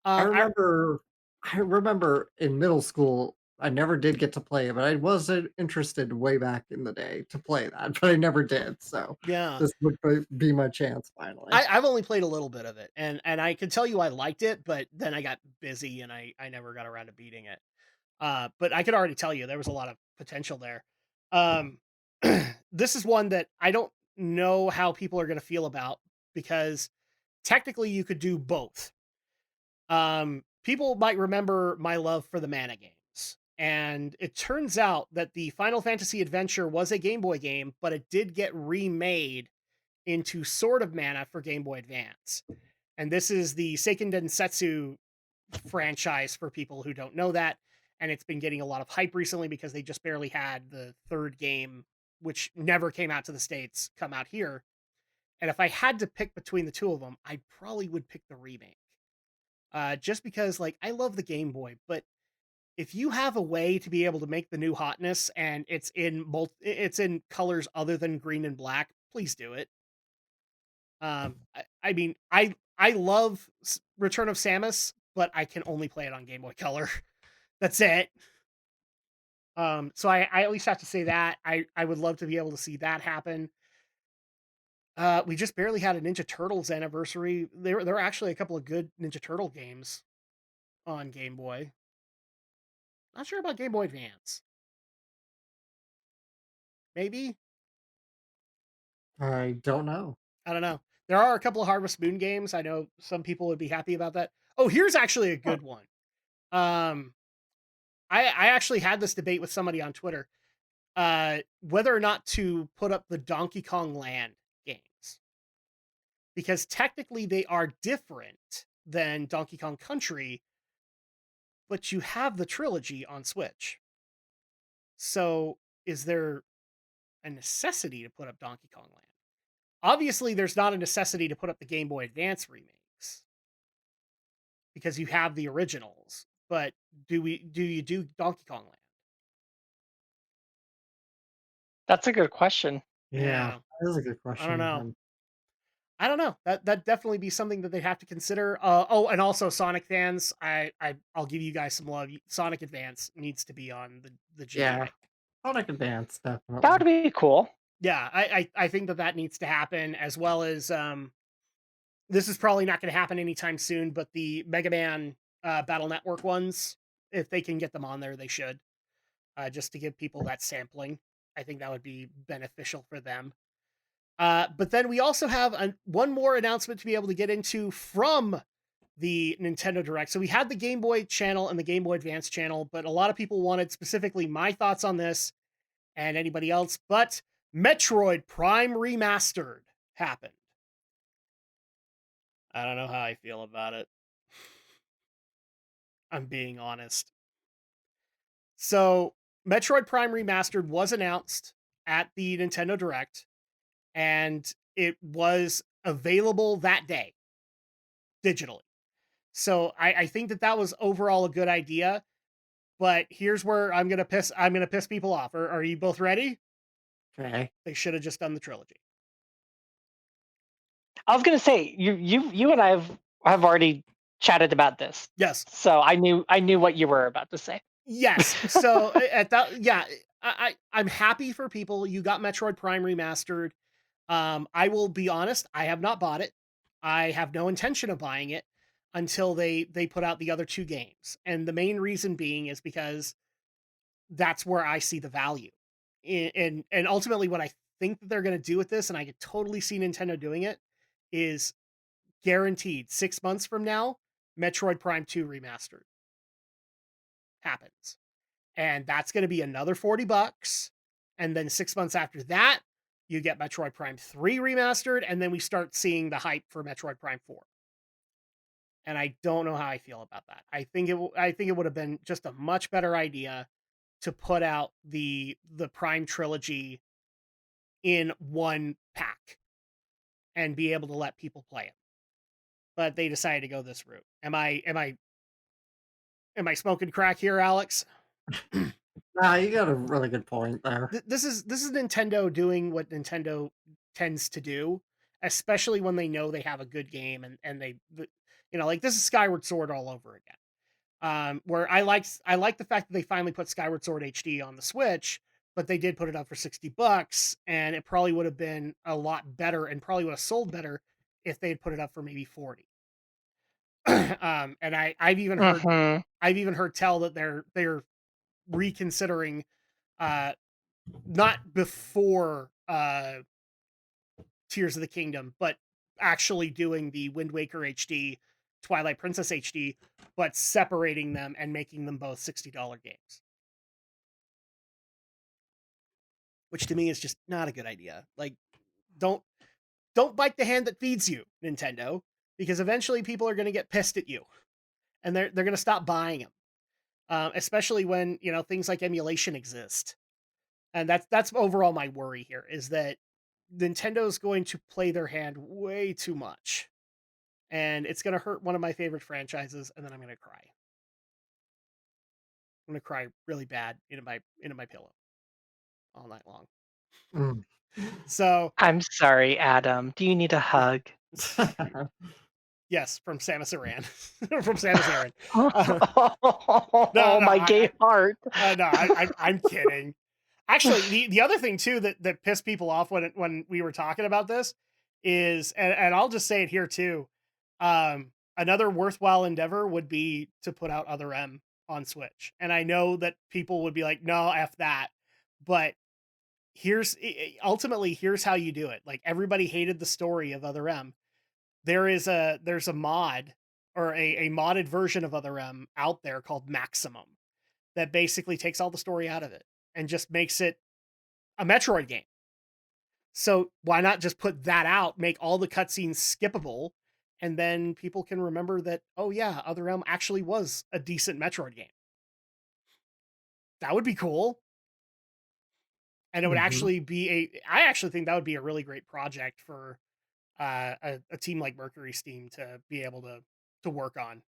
I remember in middle school, I never did get to play it, but I was interested way back in the day to play that, but I never did. So Yeah. this would be my chance finally. I've only played a little bit of it, and I can tell you I liked it, but then I got busy and I never got around to beating it. But I could already tell you there was a lot of potential there. Um, this is one that I don't know how people are going to feel about because technically you could do both. People might remember my love for the Mana games, and it turns out that the Final Fantasy Adventure was a Game Boy game, but it did get remade into Sword of Mana for Game Boy Advance. And this is the Seiken Densetsu franchise for people who don't know that. And it's been getting a lot of hype recently because they just barely had the third game, which never came out to the States, come out here. And if I had to pick between the two of them, I probably would pick the remake. Just because, like, I love the Game Boy, but if you have a way to be able to make the new hotness and it's in colors other than green and black, please do it. I mean, I love Return of Samus, but I can only play it on Game Boy Color. That's it. So I at least have to say that I would love to be able to see that happen. We just barely had a Ninja Turtles anniversary. There are actually a couple of good Ninja Turtle games on Game Boy. Not sure about Game Boy Advance. Maybe? I don't know. I don't know. There are a couple of Harvest Moon games. I know some people would be happy about that. Oh, here's actually a good one. I actually had this debate with somebody on Twitter, whether or not to put up the Donkey Kong Land games. Because technically they are different than Donkey Kong Country, but you have the trilogy on Switch. So is there a necessity to put up Donkey Kong Land? Obviously, there's not a necessity to put up the Game Boy Advance remakes because you have the originals. But do you do Donkey Kong Land? That's a good question. Yeah, that is a good I question. don't know. I don't know. That definitely be something that they'd have to consider. Oh, and also Sonic fans, I'll give you guys some love. Sonic Advance needs to be on the GBA. Yeah, Sonic Advance definitely. That would be cool. Yeah, I think that needs to happen, as well as this is probably not going to happen anytime soon, but the Mega Man Battle Network ones, if they can get them on there, they should. Just to give people that sampling. I think that would be beneficial for them. But then we also have one more announcement to be able to get into from the Nintendo Direct. So we had the Game Boy channel and the Game Boy Advance channel, but a lot of people wanted specifically my thoughts on this and anybody else. But Metroid Prime Remastered happened. I don't know how I feel about it. I'm being honest. So Metroid Prime Remastered was announced at the Nintendo Direct, and it was available that day digitally. So I think that was overall a good idea. But here's where I'm gonna piss people off. Are you both ready? Okay. They should have just done the trilogy. I was gonna say you and I have already chatted about this. Yes. So I knew what you were about to say. Yes. So at that, yeah, I'm happy for people. You got Metroid Prime Remastered. I will be honest, I have not bought it. I have no intention of buying it until they put out the other two games. And the main reason being is because that's where I see the value. And ultimately what I think that they're going to do with this, and I could totally see Nintendo doing it, is guaranteed 6 months from now, Metroid Prime 2 Remastered happens. And that's going to be another $40. And then 6 months after that, you get Metroid Prime 3 Remastered, and then we start seeing the hype for Metroid Prime 4. And I don't know how I feel about that. I think it would have been just a much better idea to put out the Prime trilogy in one pack and be able to let people play it. But they decided to go this route. Am I smoking crack here, Alex? Nah, you got a really good point there. This is Nintendo doing what Nintendo tends to do, especially when they know they have a good game and they Like this is Skyward Sword all over again. Where I like the fact that they finally put Skyward Sword HD on the Switch, but they did put it up for $60, and it probably would have been a lot better and probably would have sold better if they had put it up for maybe 40. And I've even heard tell that they're reconsidering, not before Tears of the Kingdom, but actually doing the Wind Waker HD, Twilight Princess HD, but separating them and making them both $60 games. Which to me is just not a good idea. Like, don't bite the hand that feeds you, Nintendo, because eventually people are going to get pissed at you, and they're going to stop buying them. Especially when things like emulation exist, and that's overall my worry here, is that Nintendo's going to play their hand way too much, and it's going to hurt one of my favorite franchises, and then I'm going to cry. I'm going to cry really bad into my pillow all night long. So I'm sorry, Adam. Do you need a hug? Yes, from Samus Aran. From Samus Aran. My gay heart. No, I'm kidding. Actually, the other thing too that pissed people off when we were talking about this is, and I'll just say it here too, another worthwhile endeavor would be to put out Other M on Switch. And I know that people would be like, no, F that. But ultimately, here's how you do it. Like, everybody hated the story of Other M. There's a mod, or a modded version of Other M out there called Maximum, that basically takes all the story out of it and just makes it a Metroid game. So why not just put that out, make all the cutscenes skippable, and then people can remember that, oh yeah, Other Realm actually was a decent Metroid game. That would be cool. And it would actually be I actually think that would be a really great project for a team like Mercury Steam to be able to work on.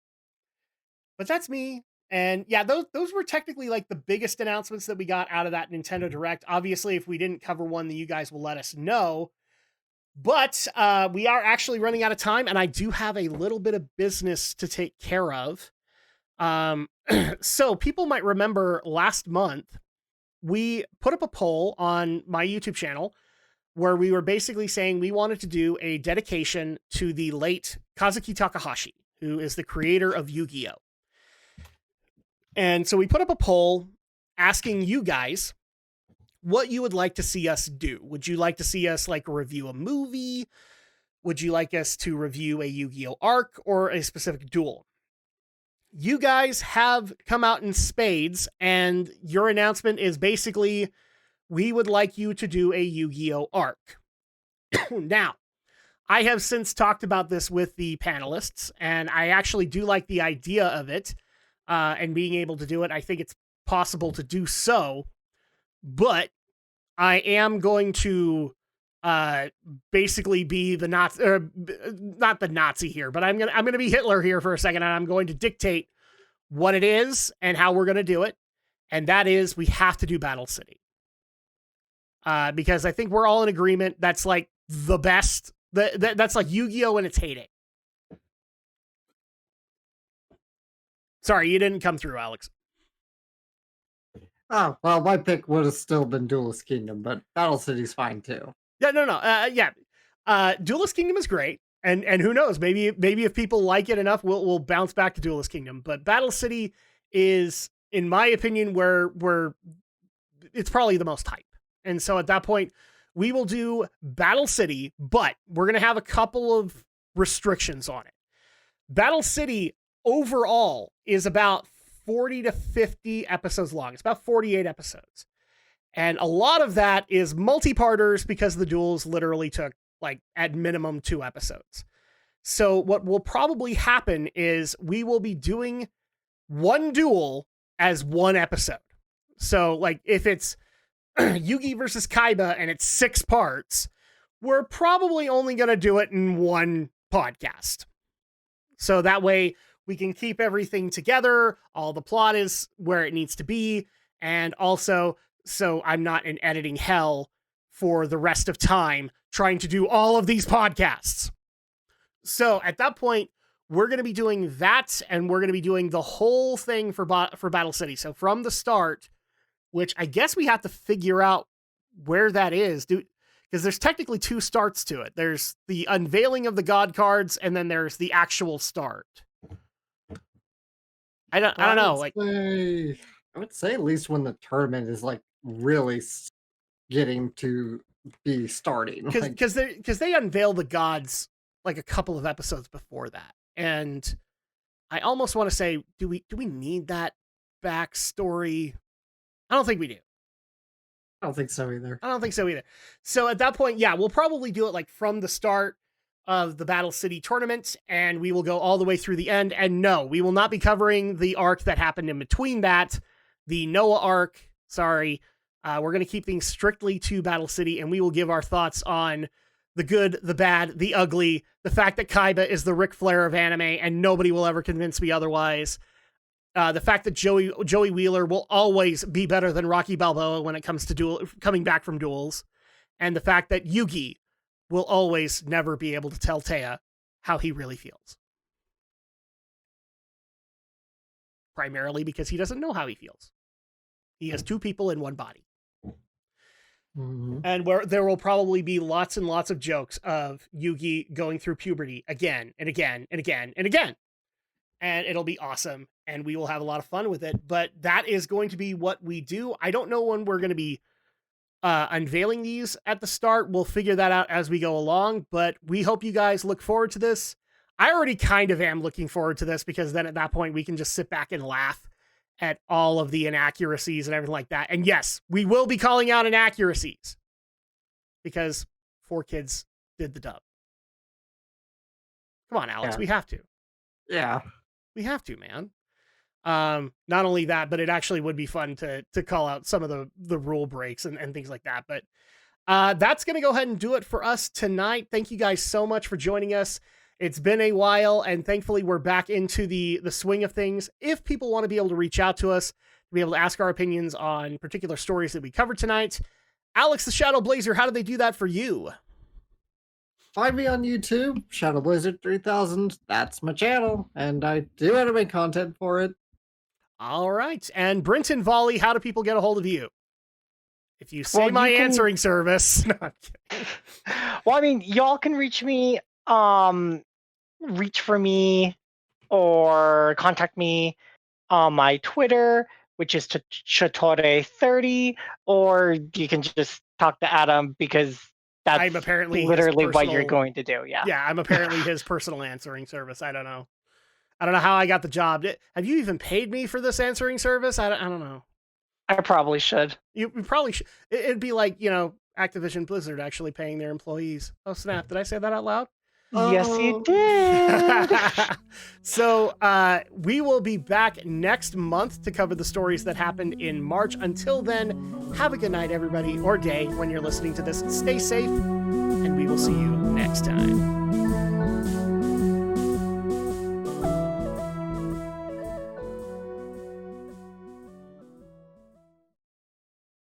But that's me. And yeah, those were technically like the biggest announcements that we got out of that Nintendo Direct. Obviously, if we didn't cover one, then you guys will let us know. But we are actually running out of time, and I do have a little bit of business to take care of. So people might remember last month, we put up a poll on my YouTube channel where we were basically saying we wanted to do a dedication to the late Kazuki Takahashi, who is the creator of Yu-Gi-Oh! And so we put up a poll asking you guys what you would like to see us do. Would you like to see us like review a movie? Would you like us to review a Yu-Gi-Oh! Arc or a specific duel? You guys have come out in spades, and your announcement is basically, we would like you to do a Yu-Gi-Oh! Arc. Now, I have since talked about this with the panelists, and I actually do like the idea of it, and being able to do it. I think it's possible to do so, but I am going to basically be the Nazi, or not the Nazi here, but I'm gonna be Hitler here for a second, and I'm going to dictate what it is and how we're gonna do it, and that is, we have to do Battle City, because I think we're all in agreement that's like the best. That's like Yu-Gi-Oh! In its heyday. Sorry, you didn't come through, Alex. Oh, well, my pick would have still been Duelist Kingdom, but Battle City's fine too. Yeah, no. Duelist Kingdom is great, and who knows, maybe if people like it enough, we'll bounce back to Duelist Kingdom. But Battle City is, in my opinion, where it's probably the most hype. And so at that point, we will do Battle City, but we're gonna have a couple of restrictions on it. Battle City overall is about 40 to 50 episodes long. It's about 48 episodes. And a lot of that is multi-parters because the duels literally took, like, at minimum 2 episodes. So what will probably happen is we will be doing one duel as one episode. So, like, if it's Yugi versus Kaiba and it's 6 parts, we're probably only going to do it in one podcast. So that way we can keep everything together. All the plot is where it needs to be. And also, so I'm not in editing hell for the rest of time trying to do all of these podcasts. So at that point, we're going to be doing that, and we're going to be doing the whole thing for Battle City. So from the start, which I guess we have to figure out where that is, because there's technically 2 starts to it. There's the unveiling of the god cards, and then there's the actual start. I don't know. I would say at least when the tournament is like really getting to be starting, because they unveil the gods like a couple of episodes before that, and I almost want to say, do we need that backstory? I don't think we do. I don't think so either. So at that point, yeah, we'll probably do it like from the start of the Battle City tournament, and we will go all the way through the end. And no, we will not be covering the arc that happened in between that, the Noah arc. Sorry. We're going to keep things strictly to Battle City, and we will give our thoughts on the good, the bad, the ugly, the fact that Kaiba is the Ric Flair of anime, and nobody will ever convince me otherwise. The fact that Joey Wheeler will always be better than Rocky Balboa when it comes to coming back from duels. And the fact that Yugi will always never be able to tell Taya how he really feels. Primarily because he doesn't know how he feels. He has 2 people in one body. Mm-hmm. And where there will probably be lots and lots of jokes of Yugi going through puberty again and again and again and again. And it'll be awesome, and we will have a lot of fun with it. But that is going to be what we do. I don't know when we're going to be unveiling these at the start. We'll figure that out as we go along, but we hope you guys look forward to this. I already kind of am looking forward to this, because then at that point we can just sit back and laugh at all of the inaccuracies and everything like that. And yes, we will be calling out inaccuracies, because 4Kids did the dub. Come on, Alex, we have to. Yeah. We have to, man. Not only that, but it actually would be fun to call out some of the rule breaks and things like that. But that's going to go ahead and do it for us tonight. Thank you guys so much for joining us. It's been a while, and thankfully we're back into the swing of things. If people want to be able to reach out to us, to be able to ask our opinions on particular stories that we covered tonight, Alex the Shadow Blazer, how do they do that for you? Find me on YouTube, Shadow Blizzard 3000. That's my channel, and I do anime content for it. All right. And Brenton Volley, how do people get a hold of you? If you say answering service. No, I'm kidding. Well, I mean, y'all can reach me, reach for me, or contact me on my Twitter, which is Chatore30, or you can just talk to Adam, because that's I'm apparently literally what you're going to do. Yeah. Yeah, I'm apparently his personal answering service. I don't know how I got the job. Have you even paid me for this answering service? I don't know. I probably should. You probably should. It'd be like, Activision Blizzard actually paying their employees. Oh, snap. Did I say that out loud? Yes, you did. So we will be back next month to cover the stories that happened in March. Until then, have a good night, everybody, or day when you're listening to this. Stay safe, and we will see you next time.